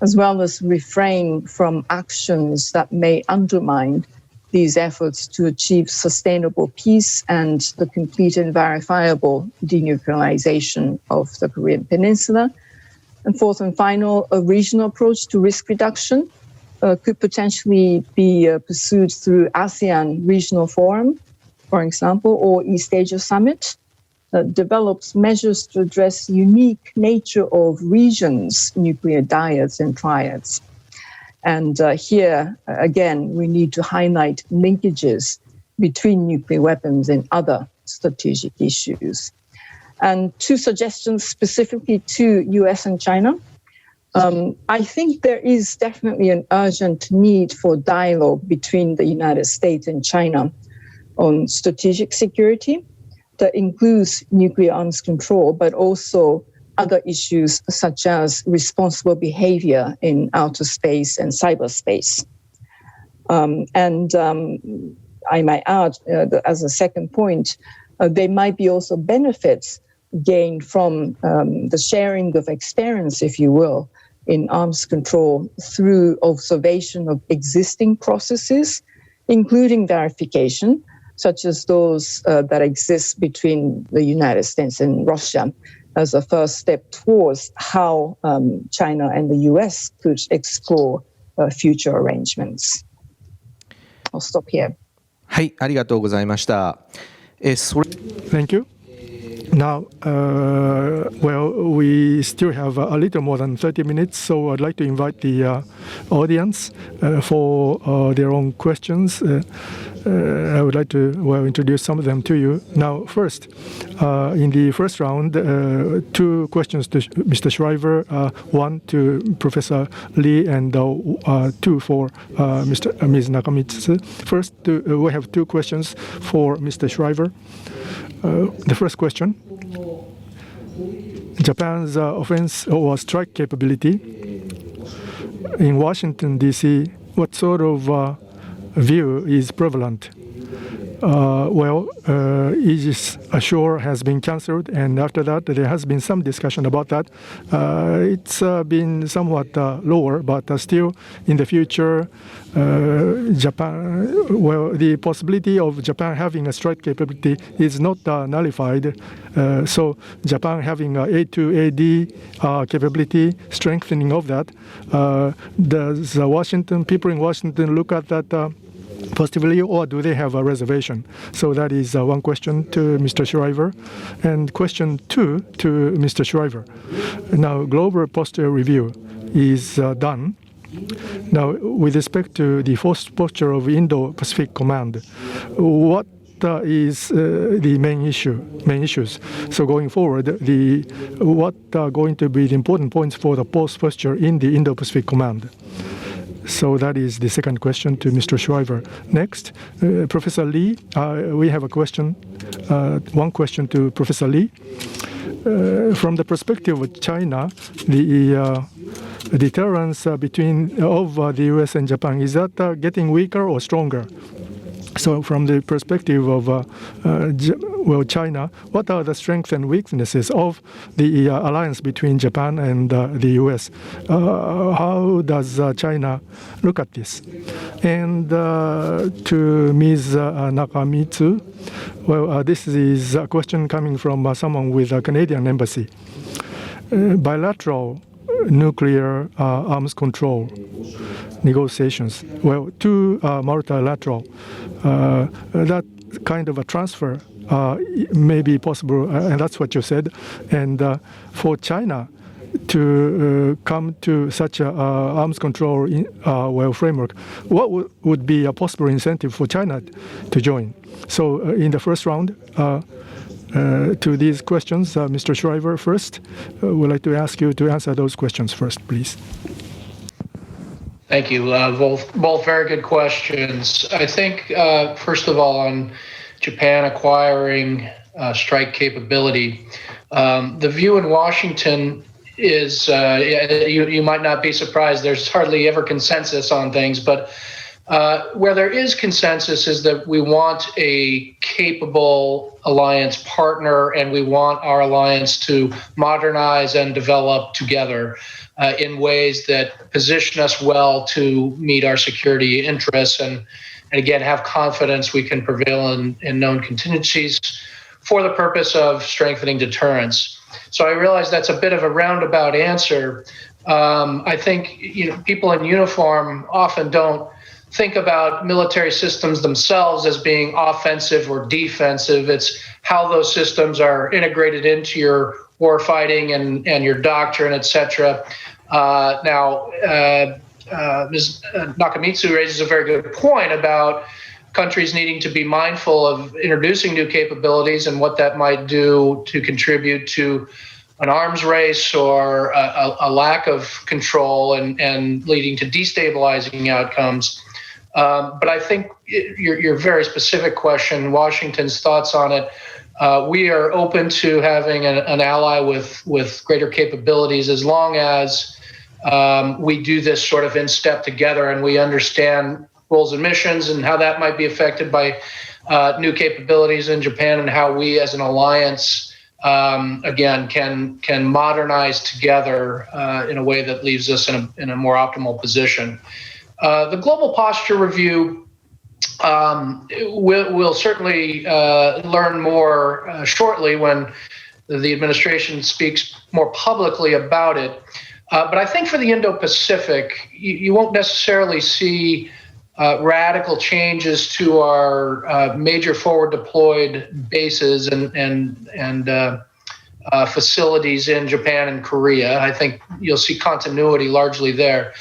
as well as refrain from actions that may undermine these efforts to achieve sustainable peace and the complete and verifiable denuclearization of the Korean Peninsula. And fourth and final, a regional approach to risk reduction could potentially be pursued through ASEAN Regional Forum, for example, or East Asia Summit, that develops measures to address the unique nature of regions' nuclear dyads and triads. And here, again, we need to highlight linkages between nuclear weapons and other strategic issues. And 2 suggestions specifically to US and China. I think there is definitely an urgent need for dialogue between the United States and China on strategic security that includes nuclear arms control, but also other issues such as responsible behavior in outer space and cyberspace. I might add, as a second point, there might be also benefits gained from the sharing of experience, if you will, in arms control through observation of existing processes, including verification, such as those that exist between the United States and Russia, as a first step towards how China and the US could explore future arrangements. I'll stop here. はい、ありがとうございました。Thank you. Now, well, we still have a little more than 30 minutes, so I'd like to invite the audience for their own questions. I would like to, well, introduce some of them to you. Now, first, in the first round, 2 questions to Mr. Schriver, 1 to Professor Lee, and 2 for Ms. Nakamitsu. First, we have 2 questions for Mr. Schriver. The first question: Japan's offense or strike capability in Washington, D.C., what sort of view is prevalent? Aegis Ashore has been cancelled, and after that there has been some discussion about that. It's been somewhat lower, but still in the future, Japan, well, the possibility of Japan having a strike capability is not nullified. So Japan having a A2AD capability, strengthening of that, does people in Washington look at that positively, or do they have a reservation? So that is one question to Mr. Schriver. And question 2 to Mr. Schriver. Now, global posture review is done. Now, with respect to the force posture of Indo-Pacific Command, what is the main issues? So going forward, what are going to be the important points for the post posture in the Indo-Pacific Command? So that is the second question to Mr. Schriver. Next, Professor Lee, we have a question, one question to Professor Lee. From the perspective of China, the deterrence of the US and Japan, is that getting weaker or stronger? So from the perspective of China, what are the strengths and weaknesses of the alliance between Japan and the US? How does China look at this? And to Ms. Nakamitsu, well, this is a question coming from someone with a Canadian embassy. Bilateral nuclear arms control negotiations, well, to multilateral, that kind of a transfer may be possible, and that's what you said. And for China to come to such a arms control framework, what would be a possible incentive for China to join? So in the first round, to these questions, Mr. Schriver first, would like to ask you to answer those questions first, please. Thank you. Both very good questions. I think, first of all, on Japan acquiring strike capability, the view in Washington is, you might not be surprised, there's hardly ever consensus on things, but where there is consensus is that we want a capable alliance partner, and we want our alliance to modernize and develop together in ways that position us well to meet our security interests and again, have confidence we can prevail in known contingencies for the purpose of strengthening deterrence. So I realize that's a bit of a roundabout answer. I think people in uniform often don't think about military systems themselves as being offensive or defensive. It's how those systems are integrated into your war fighting and your doctrine, et cetera. Now, Ms. Nakamitsu raises a very good point about countries needing to be mindful of introducing new capabilities and what that might do to contribute to an arms race or a lack of control and leading to destabilizing outcomes. But I think your very specific question, Washington's thoughts on it, we are open to having an ally with greater capabilities as long as we do this sort of in step together and we understand roles and missions and how that might be affected by new capabilities in Japan and how we as an alliance, again, can modernize together in a way that leaves us in a more optimal position. The global posture review, we'll certainly learn more shortly when the administration speaks more publicly about it. But I think for the Indo-Pacific, you won't necessarily see radical changes to our major forward deployed bases and facilities in Japan and Korea. I think you'll see continuity largely there.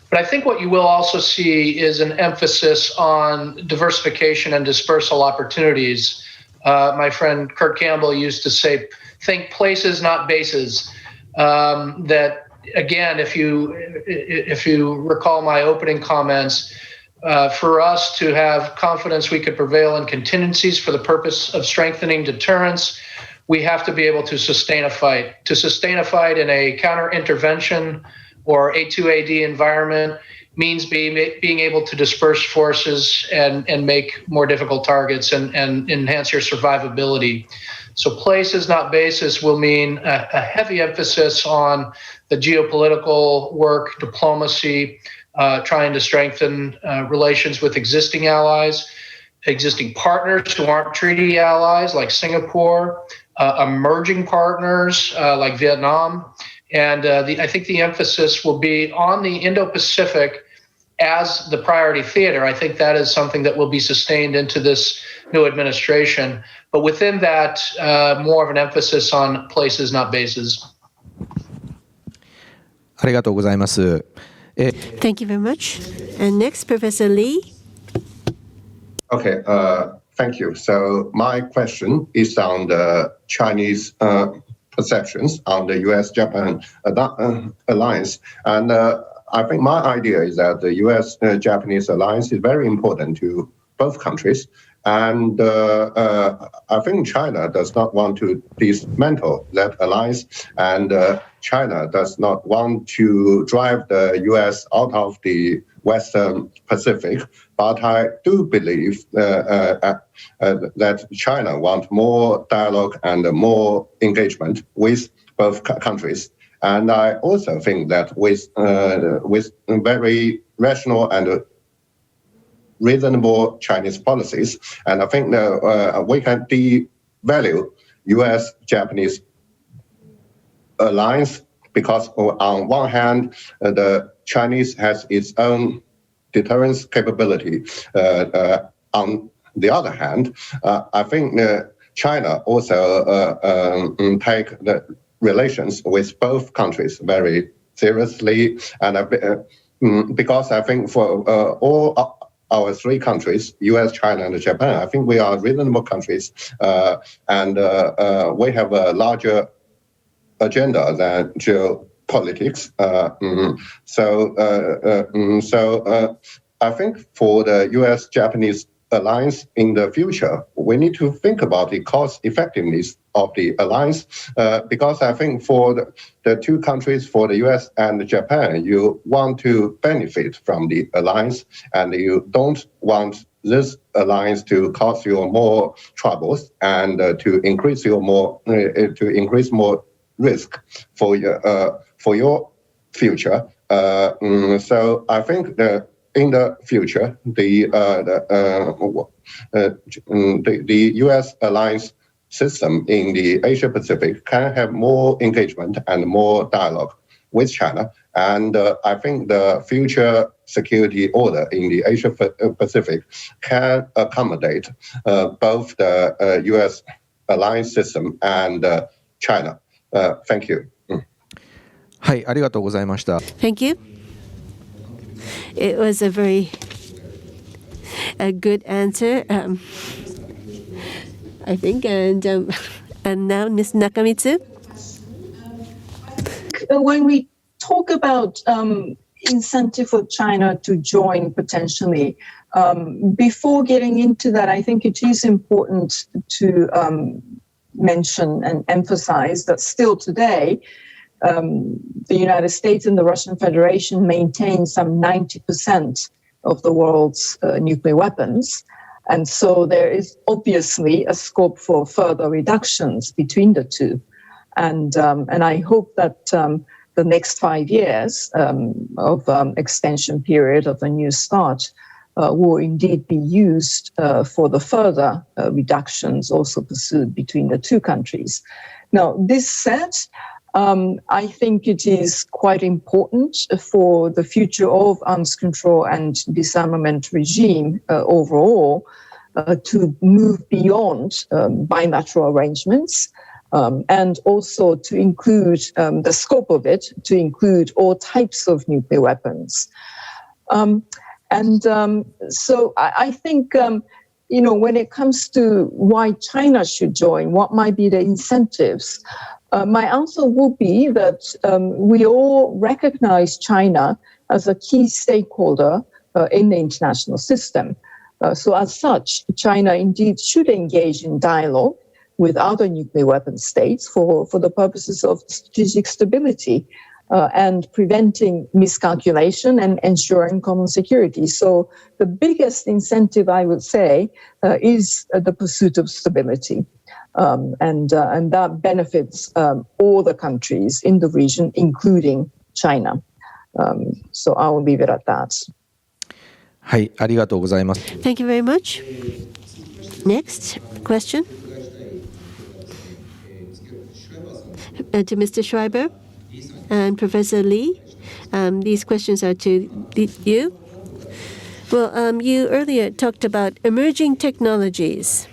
But I think what you will also see is an emphasis on diversification and dispersal opportunities. My friend Kurt Campbell used to say, think places, not bases. That again, if you recall my opening comments, for us to have confidence we could prevail in contingencies for the purpose of strengthening deterrence, we have to be able to sustain a fight. To sustain a fight in a counter-intervention or A2AD environment means being able to disperse forces and make more difficult targets and enhance your survivability. So places, not bases, will mean a heavy emphasis on the geopolitical work, diplomacy, trying to strengthen relations with existing allies, existing partners who aren't treaty allies like Singapore, emerging partners like Vietnam. And I think the emphasis will be on the Indo-Pacific as the priority theater. I think that is something that will be sustained into this new administration. But within that, more of an emphasis on places, not bases. ありがとうございます。Thank you very much. And next, Professor Lee. Okay, thank you. So my question is on the Chinese perceptions on the U.S.-Japan alliance. And I think my idea is that the U.S.-Japanese alliance is very important to both countries. And I think China does not want to dismantle that alliance, and China does not want to drive the U.S. out of the Western Pacific. But I do believe that China wants more dialogue and more engagement with both countries. And I also think that with very rational and reasonable Chinese policies. And I think we can devalue U.S.-Japanese alliance because on one hand, the Chinese has its own deterrence capability. On the other hand, I think China also take the relations with both countries very seriously, and because I think for all our three countries, U.S., China, and Japan, I think we are reasonable countries, and we have a larger agenda than geopolitics. So I think for the U.S.-Japanese alliance in the future, we need to think about the cost effectiveness of the alliance, because I think for the two countries, for the US and Japan, you want to benefit from the alliance, and you don't want this alliance to cause you more troubles and to increase more risk for your future. So I think in the future, the U.S. alliance system in the Asia Pacific can have more engagement and more dialogue with China. And I think the future security order in the Asia Pacific can accommodate both the U.S. alliance system and China. Thank you. はい、ありがとうございました。Thank you. It was a very good answer, I think. And now, Ms. Nakamitsu. When we talk about incentive for China to join potentially, before getting into that, I think it is important to mention and emphasize that still today, the United States and the Russian Federation maintain some 90% of the world's nuclear weapons. And so there is obviously a scope for further reductions between the two. And I hope that the next 5 years of extension period of the New START will indeed be used for the further reductions also pursued between the two countries. Now, this said, I think it is quite important for the future of arms control and disarmament regime overall to move beyond bilateral arrangements and also to include the scope of it, to include all types of nuclear weapons. So I think, when it comes to why China should join, what might be the incentives, my answer will be that we all recognize China as a key stakeholder in the international system. So as such, China indeed should engage in dialogue with other nuclear weapon states for the purposes of strategic stability and preventing miscalculation and ensuring common security. So the biggest incentive, I would say, is the pursuit of stability. And that benefits all the countries in the region, including China. So I will leave it at that. はい、ありがとうございます。 Thank you very much. Next question. To Mr. Schreiber and Professor Lee. These questions are to you. Well, you earlier talked about emerging technologies.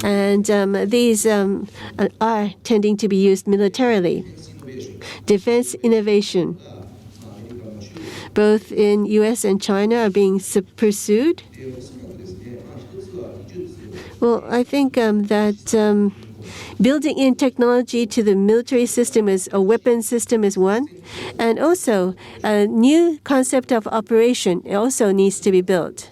And these are tending to be used militarily. Defense innovation, both in U.S. and China, are being pursued. Well, I think that building in technology to the military system as a weapon system is one. And also, a new concept of operation also needs to be built.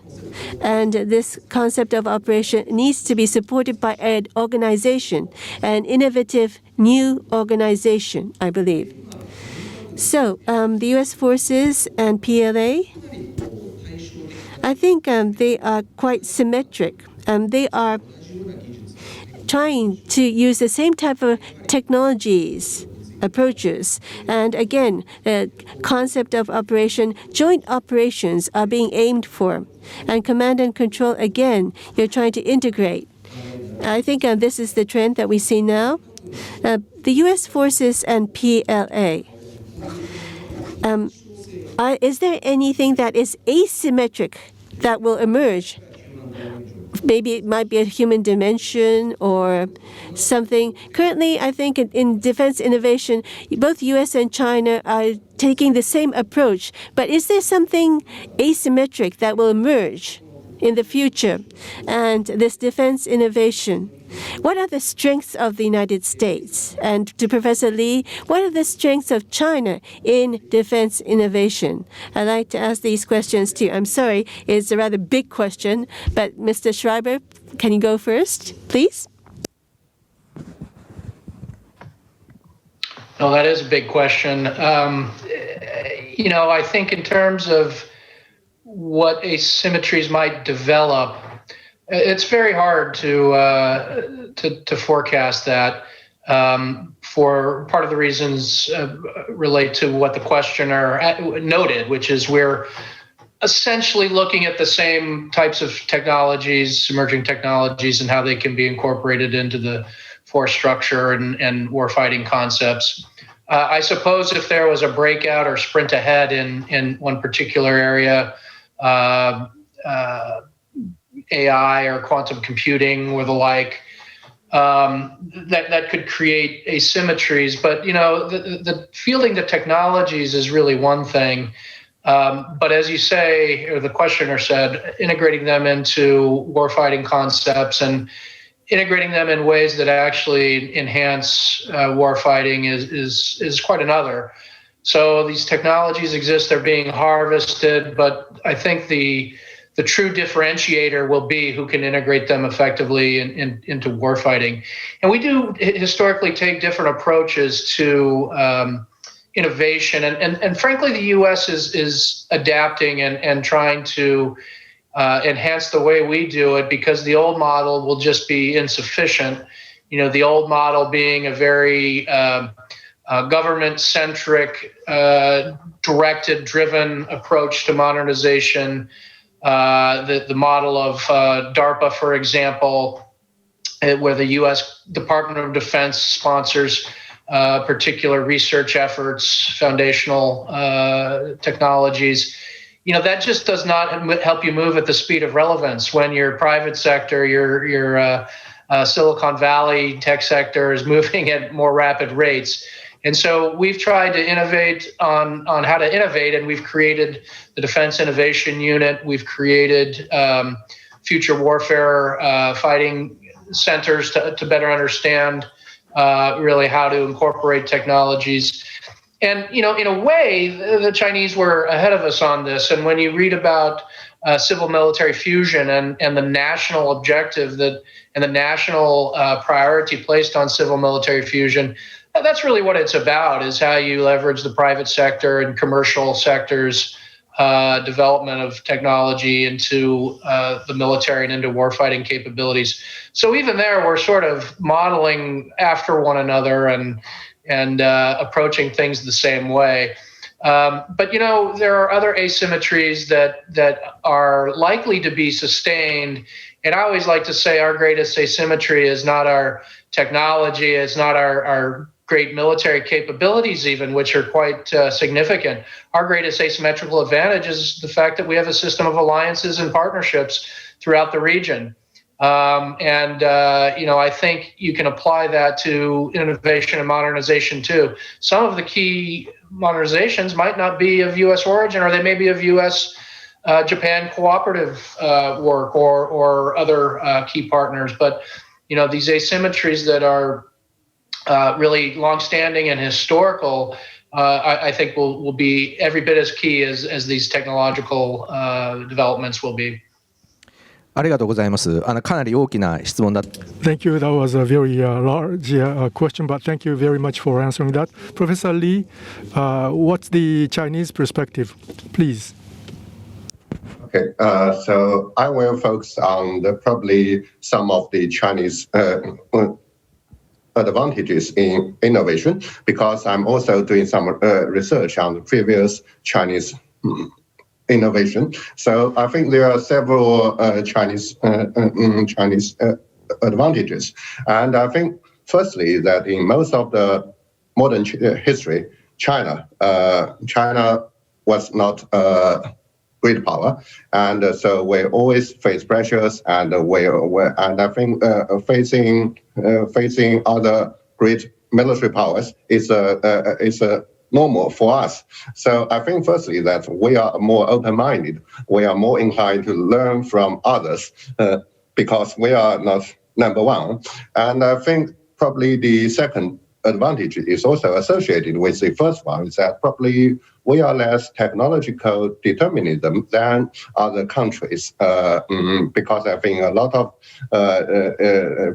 And this concept of operation needs to be supported by an organization, an innovative new organization, I believe. So the U.S. forces and PLA, I think they are quite symmetric. They are trying to use the same type of technologies approaches. And again, the concept of joint operations are being aimed for. And command and control, again, you're trying to integrate. I think this is the trend that we see now. The U.S. forces and PLA. Is there anything that is asymmetric that will emerge? Maybe it might be a human dimension or something. Currently, I think in defense innovation, both U.S. and China are taking the same approach. But is there something asymmetric that will emerge in the future? And this defense innovation, what are the strengths of the United States? And to Professor Lee, what are the strengths of China in defense innovation? I'd like to ask these questions to you. I'm sorry, it's a rather big question, but Mr. Schreiber, can you go first, please? No, that is a big question. I think in terms of what asymmetries might develop, it's very hard to forecast that. For part of the reasons relate to what the questioner noted, which is we're essentially looking at the same types of technologies, emerging technologies, and how they can be incorporated into the force structure and warfighting concepts. I suppose if there was a breakout or sprint ahead in one particular area, AI or quantum computing or the like, that could create asymmetries. But the fielding the technologies is really one thing. But as you say, or the questioner said, integrating them into warfighting concepts and integrating them in ways that actually enhance warfighting is quite another. So these technologies exist, they're being harvested, but I think the true differentiator will be who can integrate them effectively into warfighting. And we do historically take different approaches to innovation. And frankly, the U.S. is adapting and trying to enhance the way we do it, because the old model will just be insufficient. The old model being a very government-centric, directed, driven approach to modernization. The model of DARPA, for example, where the U.S. Department of Defense sponsors particular research efforts, foundational technologies. That just does not help you move at the speed of relevance when your private sector, your Silicon Valley tech sector is moving at more rapid rates. And so we've tried to innovate on how to innovate, and we've created the Defense Innovation Unit. We've created future warfare fighting centers to better understand really how to incorporate technologies. And, in a way, the Chinese were ahead of us on this. And when you read about civil-military fusion and the national objective and the national priority placed on civil-military fusion, that's really what it's about, is how you leverage the private sector and commercial sectors' development of technology into the military and into warfighting capabilities. So even there, we're sort of modeling after one another and approaching things the same way. But there are other asymmetries that are likely to be sustained. And I always like to say our greatest asymmetry is not our technology, it's not our great military capabilities even, which are quite significant. Our greatest asymmetrical advantage is the fact that we have a system of alliances and partnerships throughout the region. I think you can apply that to innovation and modernization too. Some of the key modernizations might not be of U.S. origin, or they may be of U.S. Japan cooperative work or other key partners. But these asymmetries that are really longstanding and historical, I think will be every bit as key as these technological developments will be. ありがとうございます。かなり大きな質問だ。Thank you. That was a very large question, but thank you very much for answering that. Professor Lee, what's the Chinese perspective, please? Okay, so I will focus on probably some of the Chinese advantages in innovation, because I'm also doing some research on the previous Chinese innovation. So I think there are several Chinese advantages. And I think, firstly, that in most of the modern history, China was not a great power, and so we always face pressures, and I think facing other great military powers is a normal for us. So I think, firstly, that we are more open-minded. We are more inclined to learn from others because we are not number one. And I think probably the second advantage is also associated with the first one, is that probably we are less technological determinism than other countries, because I think a lot of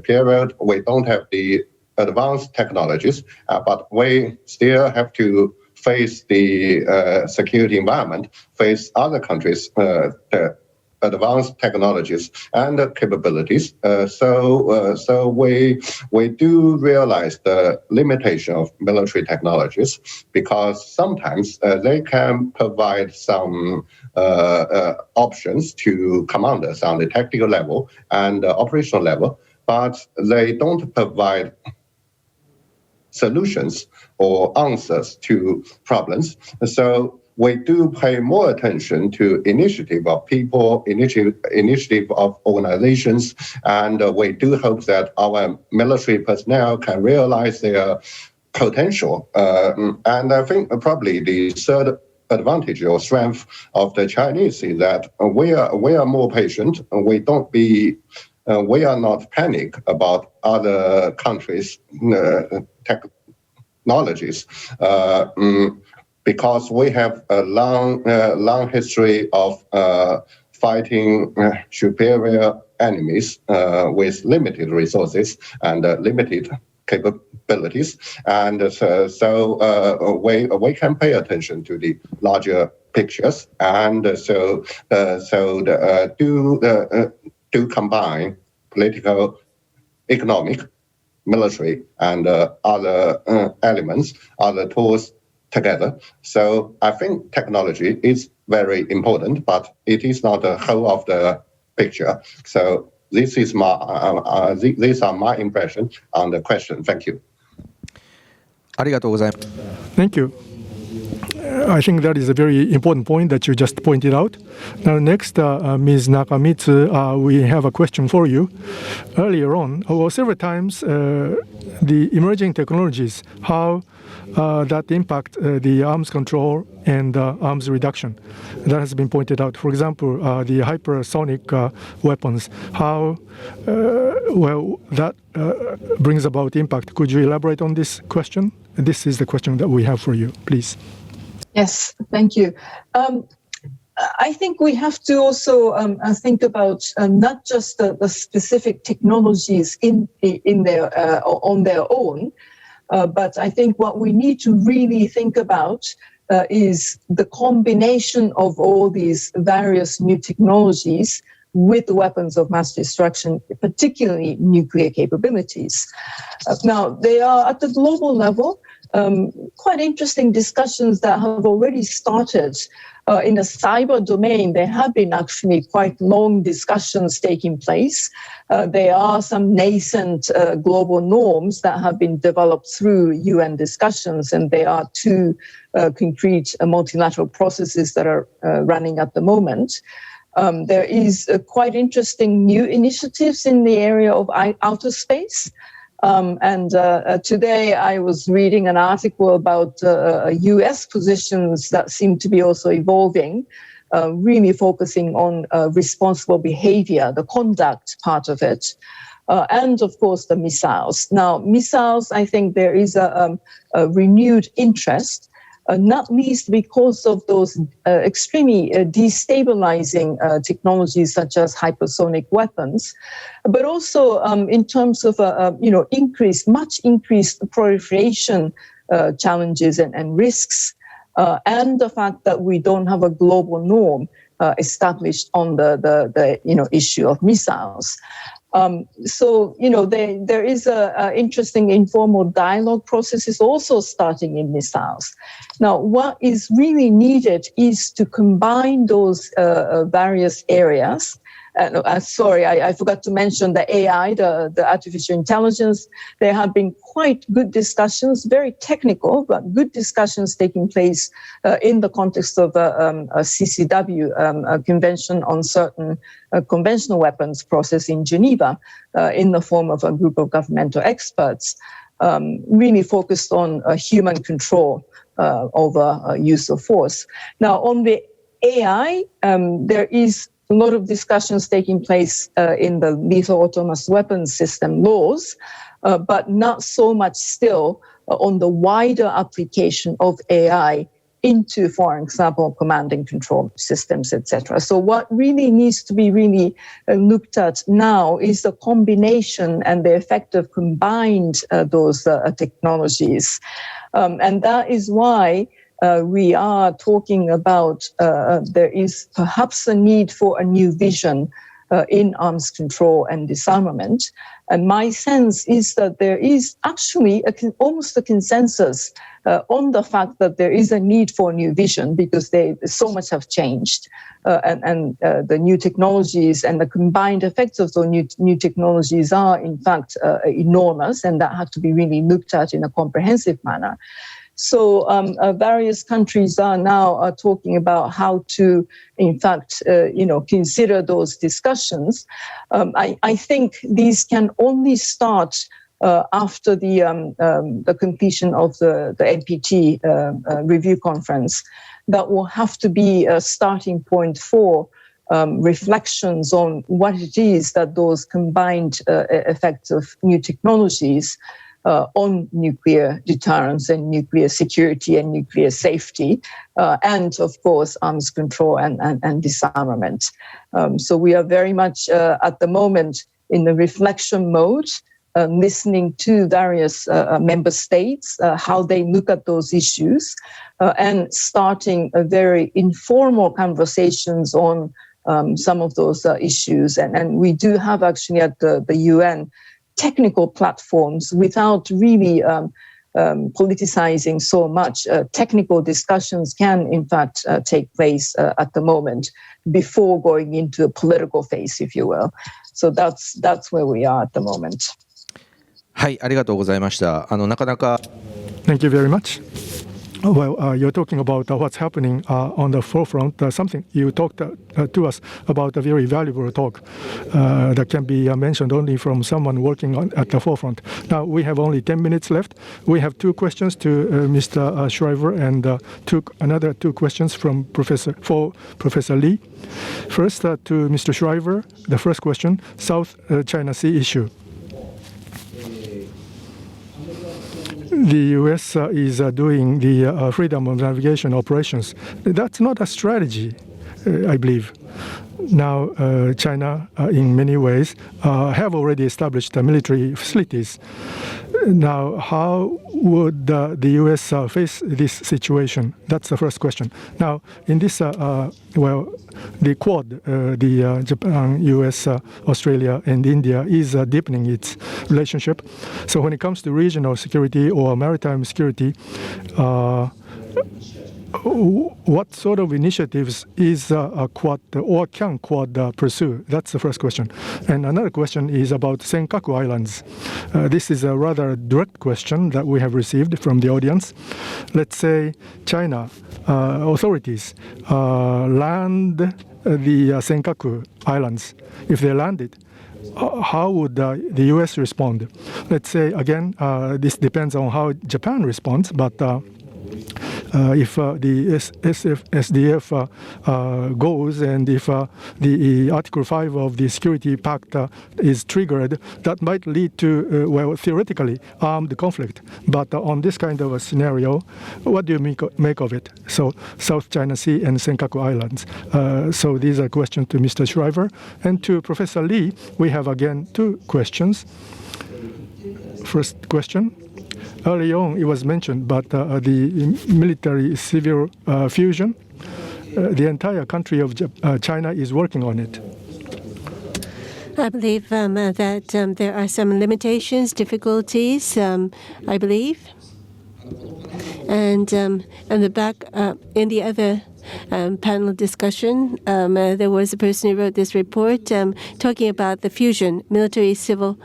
period we don't have the advanced technologies, but we still have to face the security environment, face other countries' advanced technologies and capabilities. So we do realize the limitation of military technologies, because sometimes they can provide some options to commanders on the tactical level and operational level, but they don't provide solutions or answers to problems. So we do pay more attention to initiative of people, initiative of organizations, and we do hope that our military personnel can realize their potential. And I think probably the third advantage or strength of the Chinese is that we are more patient. We are not panic about other countries' technologies. Because we have a long history of fighting superior enemies with limited resources and limited capabilities, and so we can pay attention to the larger pictures, and do combine political, economic, military, and other elements, other tools together. So I think technology is very important, but it is not the whole of the picture. So these are my impressions on the question. Thank you. ありがとうございます。 Thank you. I think that is a very important point that you just pointed out. Now, next, Ms. Nakamitsu, we have a question for you. Earlier on, several times, the emerging technologies, how that impact the arms control and arms reduction. That has been pointed out. For example, the hypersonic weapons, how that brings about impact. Could you elaborate on this question? This is the question that we have for you, please. Yes, thank you. I think we have to also think about not just the specific technologies in their on their own, but I think what we need to really think about is the combination of all these various new technologies with weapons of mass destruction, particularly nuclear capabilities. Now, they are at the global level. Quite interesting discussions that have already started in the cyber domain. There have been actually quite long discussions taking place. There are some nascent global norms that have been developed through UN discussions, and there are two concrete multilateral processes that are running at the moment. There is quite interesting new initiatives in the area of outer space. And today I was reading an article about US positions that seem to be also evolving, really focusing on responsible behavior, the conduct part of it, and of course the missiles. Now, missiles, I think there is a renewed interest, not least because of those extremely destabilizing technologies such as hypersonic weapons, but also in terms of much increased proliferation challenges and risks, and the fact that we don't have a global norm established on the issue of missiles. So, there is a interesting informal dialogue process is also starting in missiles. Now, what is really needed is to combine those various areas. Sorry, I forgot to mention the AI, the artificial intelligence. There have been quite good discussions, very technical, but good discussions taking place in the context of a CCW, a Convention on Certain Conventional Weapons process in Geneva, in the form of a group of governmental experts, really focused on human control over use of force. Now, on the AI, there is a lot of discussions taking place in the lethal autonomous weapons system laws, but not so much still on the wider application of AI into, for example, command and control systems, etc. So what really needs to be really looked at now is the combination and the effect of combined those technologies. And that is why we are talking about there is perhaps a need for a new vision in arms control and disarmament. And my sense is that there is actually almost a consensus on the fact that there is a need for a new vision because so much have changed. And the new technologies and the combined effects of those new technologies are, in fact, enormous, and that have to be really looked at in a comprehensive manner. So various countries are now talking about how to, in fact, consider those discussions. I think these can only start after the completion of the NPT review conference. That will have to be a starting point for reflections on what it is that those combined effects of new technologies on nuclear deterrence and nuclear security and nuclear safety, and of course arms control and disarmament. So we are very much at the moment in the reflection mode, listening to various member states, how they look at those issues, and starting a very informal conversations on some of those issues. And we do have actually at the UN technical platforms without really politicizing so much. Technical discussions can, in fact, take place at the moment before going into a political phase, if you will. So that's where we are at the moment. はい、ありがとうございました。なかなか Thank you very much. Well, you're talking about what's happening on the forefront. Something you talked to us about a very valuable talk that can be mentioned only from someone working at the forefront. Now, we have only 10 minutes left. We have two questions to Mr. Schriver and another two questions from Professor Lee. First, to Mr. Schriver, the first question, South China Sea issue. The U.S. is doing the freedom of navigation operations. That's not a strategy, I believe. Now, China, in many ways, have already established military facilities. Now, how would the U.S. face this situation? That's the first question. Now, in this, the Quad, the Japan, U.S., Australia, and India is deepening its relationship. So when it comes to regional security or maritime security, what sort of initiatives is Quad or can Quad pursue? That's the first question. And another question is about Senkaku Islands. This is a rather direct question that we have received from the audience. Let's say China authorities land the Senkaku Islands. If they land it, how would the U.S. respond? Let's say, again, this depends on how Japan responds, but if the SDF goes and if the Article 5 of the Security Pact is triggered, that might lead to, theoretically, armed conflict. But on this kind of a scenario, what do you make of it? So, South China Sea and Senkaku Islands. So these are questions to Mr. Schriver. And to Professor Lee, we have again two questions. First question. Early on, it was mentioned, but the military-civil fusion, the entire country of China is working on it. I believe that there are some limitations, difficulties, I believe. And in the other panel discussion, there was a person who wrote this report talking about the fusion, military-civil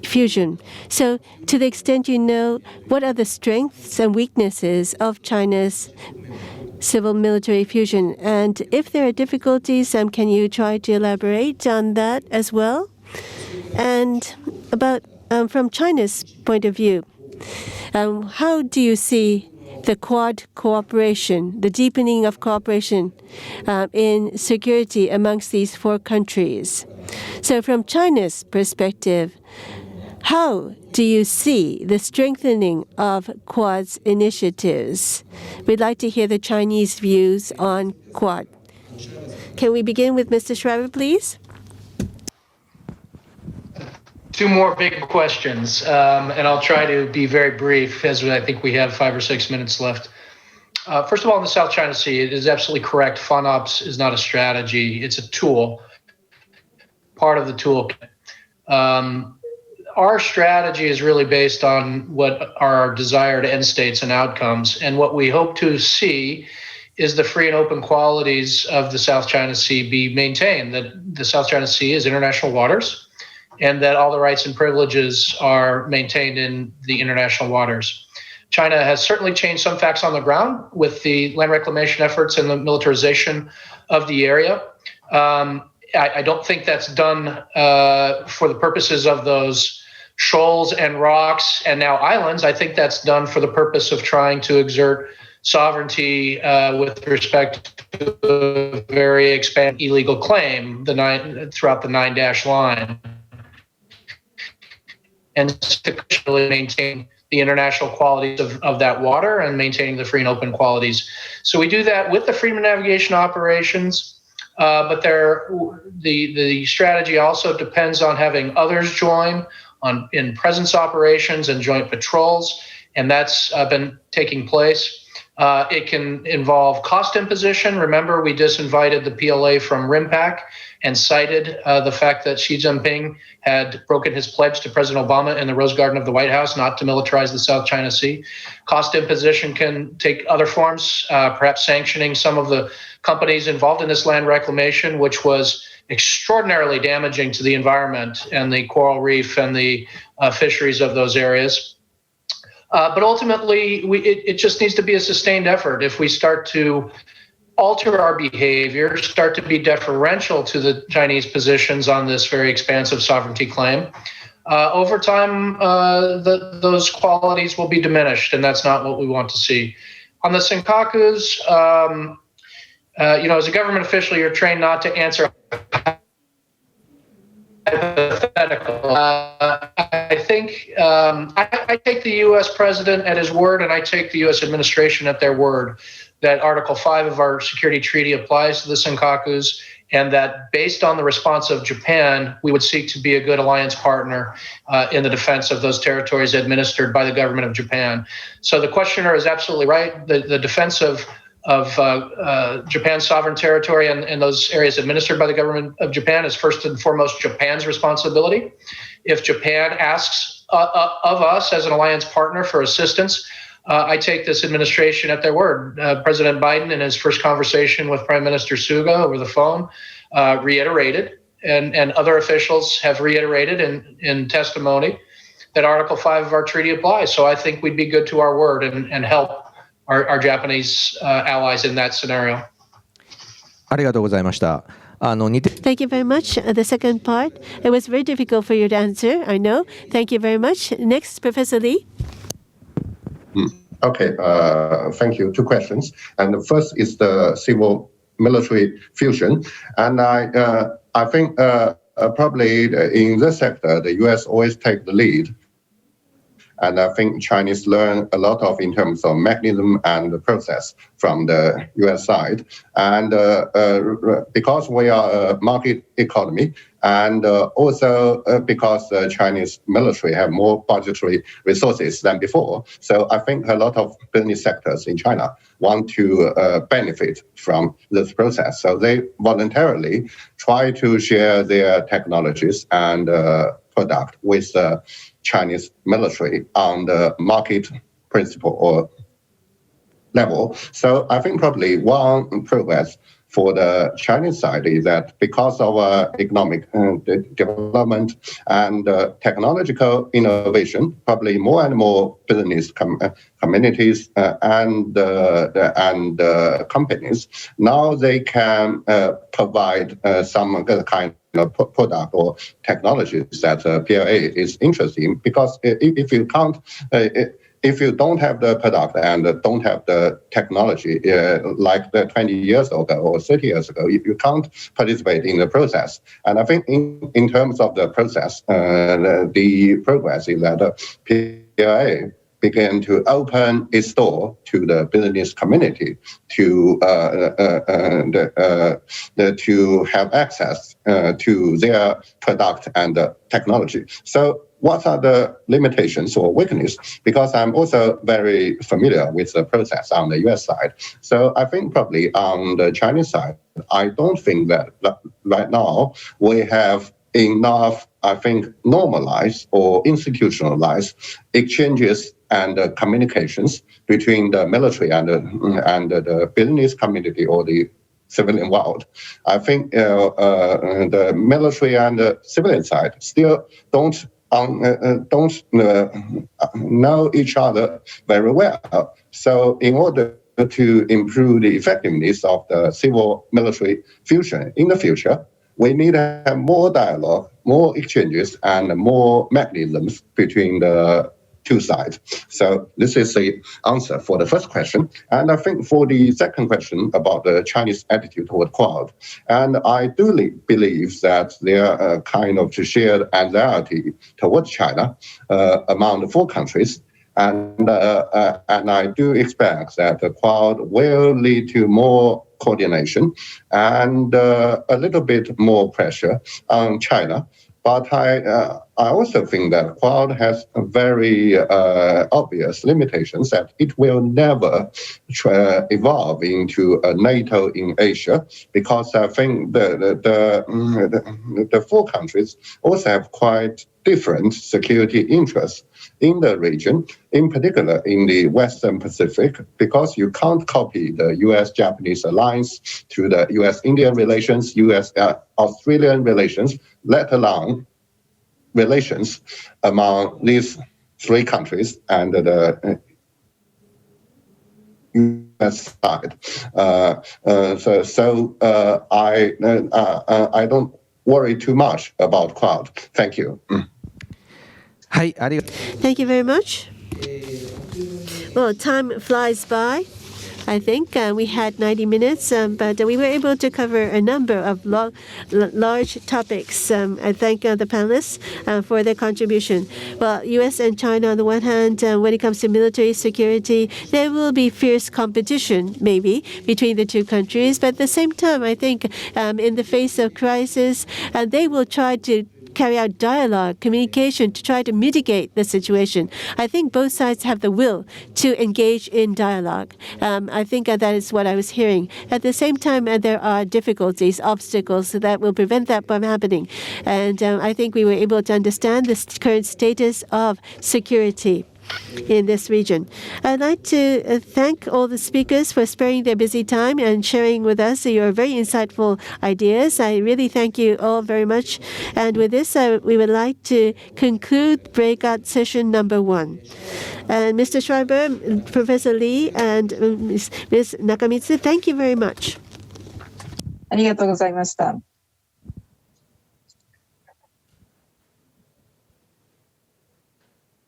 fusion. So to the extent you know, what are the strengths and weaknesses of China's civil-military fusion? And if there are difficulties, can you try to elaborate on that as well? And about from China's point of view, how do you see the Quad cooperation, the deepening of cooperation in security amongst these four countries? So from China's perspective, how do you see the strengthening of Quad's initiatives? We'd like to hear the Chinese views on Quad. Can we begin with Mr. SCHRIVER, please? Two more big questions, and I'll try to be very brief, as I think we have 5 or 6 minutes left. First of all, in the South China Sea, it is absolutely correct. FONOPS is not a strategy. It's a tool, part of the toolkit. Our strategy is really based on what are our desired end states and outcomes. And what we hope to see is the free and open qualities of the South China Sea be maintained, that the South China Sea is international waters, and that all the rights and privileges are maintained in the international waters. China has certainly changed some facts on the ground with the land reclamation efforts and the militarization of the area. I don't think that's done for the purposes of those shoals and rocks and now islands. I think that's done for the purpose of trying to exert sovereignty with respect to a very expanded illegal claim throughout the 9-dash line, and to really maintain the international qualities of that water and maintaining the free and open qualities. So we do that with the freedom of navigation operations, but the strategy also depends on having others join in presence operations and joint patrols, and that's been taking place. It can involve cost imposition. Remember, we disinvited the PLA from RIMPAC and cited the fact that Xi Jinping had broken his pledge to President Obama in the Rose Garden of the White House not to militarize the South China Sea. Cost imposition can take other forms, perhaps sanctioning some of the companies involved in this land reclamation, which was extraordinarily damaging to the environment and the coral reef and the fisheries of those areas. But ultimately, it just needs to be a sustained effort. If we start to alter our behavior, start to be deferential to the Chinese positions on this very expansive sovereignty claim, over time, those qualities will be diminished, and that's not what we want to see. On the Senkakus, as a government official, you're trained not to answer hypothetical. I think I take the U.S. president at his word, and I take the U.S. administration at their word that Article 5 of our security treaty applies to the Senkakus, and that based on the response of Japan, we would seek to be a good alliance partner in the defense of those territories administered by the government of Japan. So the questioner is absolutely right. The defense of Japan's sovereign territory and those areas administered by the government of Japan is first and foremost Japan's responsibility. If Japan asks of us as an alliance partner for assistance, I take this administration at their word. President Biden, in his first conversation with Prime Minister Suga over the phone, reiterated, and other officials have reiterated in testimony, that Article 5 of our treaty applies. So I think we'd be good to our word and help our Japanese allies in that scenario. ありがとうございました。Thank you very much. The second part, it was very difficult for you to answer, I know. Thank you very much. Next, Professor Lee. Okay, thank you. Two questions. And the first is the civil-military fusion. And I think probably in this sector, the U.S. always take the lead. And I think Chinese learn a lot of in terms of mechanism and the process from the US side. And because we are a market economy, and also because the Chinese military have more budgetary resources than before. So I think a lot of business sectors in China want to benefit from this process. So they voluntarily try to share their technologies and product with the Chinese military on the market principle or level. So I think probably one progress for the Chinese side is that because of economic development and technological innovation, probably more and more business communities and companies, now they can provide some kind of product or technologies that PLA is interested in. Because if you can't, if you don't have the product and don't have the technology like the 20 years ago or 30 years ago, you can't participate in the process. And I think in terms of the process, the progress is that PLA began to open its door to the business community to have access to their product and technology. So what are the limitations or weaknesses? Because I'm also very familiar with the process on the US side. So I think probably on the Chinese side, I don't think that right now we have enough, I think, normalized or institutionalized exchanges and communications between the military and the business community or the civilian world. I think the military and the civilian side still don't know each other very well. So in order to improve the effectiveness of the civil-military fusion in the future, we need to have more dialogue, more exchanges, and more mechanisms between the two sides. So this is the answer for the first question. And I think for the second question about the Chinese attitude toward Quad, and I do believe that there are kind of shared anxiety towards China among the four countries. And I do expect that the Quad will lead to more coordination and a little bit more pressure on China. But I also think that Quad has very obvious limitations that it will never evolve into a NATO in Asia, because I think the four countries also have quite different security interests in the region, in particular in the Western Pacific, because you can't copy the US-Japanese alliance to the US-Indian relations, US-Australian relations, let alone relations among these three countries and the US side. So I don't worry too much about Quad. Thank you. Thank you very much. Well, time flies by. I think we had 90 minutes, but we were able to cover a number of large topics. I thank the panelists for their contribution. Well, U.S. and China on the one hand, when it comes to military security, there will be fierce competition, maybe, between the two countries. But at the same time, I think in the face of crisis, they will try to carry out dialogue, communication to try to mitigate the situation. I think both sides have the will to engage in dialogue. I think that is what I was hearing. At the same time, there are difficulties, obstacles that will prevent that from happening. And I think we were able to understand the current status of security in this region. I'd like to thank all the speakers for sparing their busy time and sharing with us your very insightful ideas. I really thank you all very much. And with this, we would like to conclude breakout session number 1. And Mr. Schreiber, Professor Lee, and Ms. Nakamitsu, thank you very much. ありがとうございました。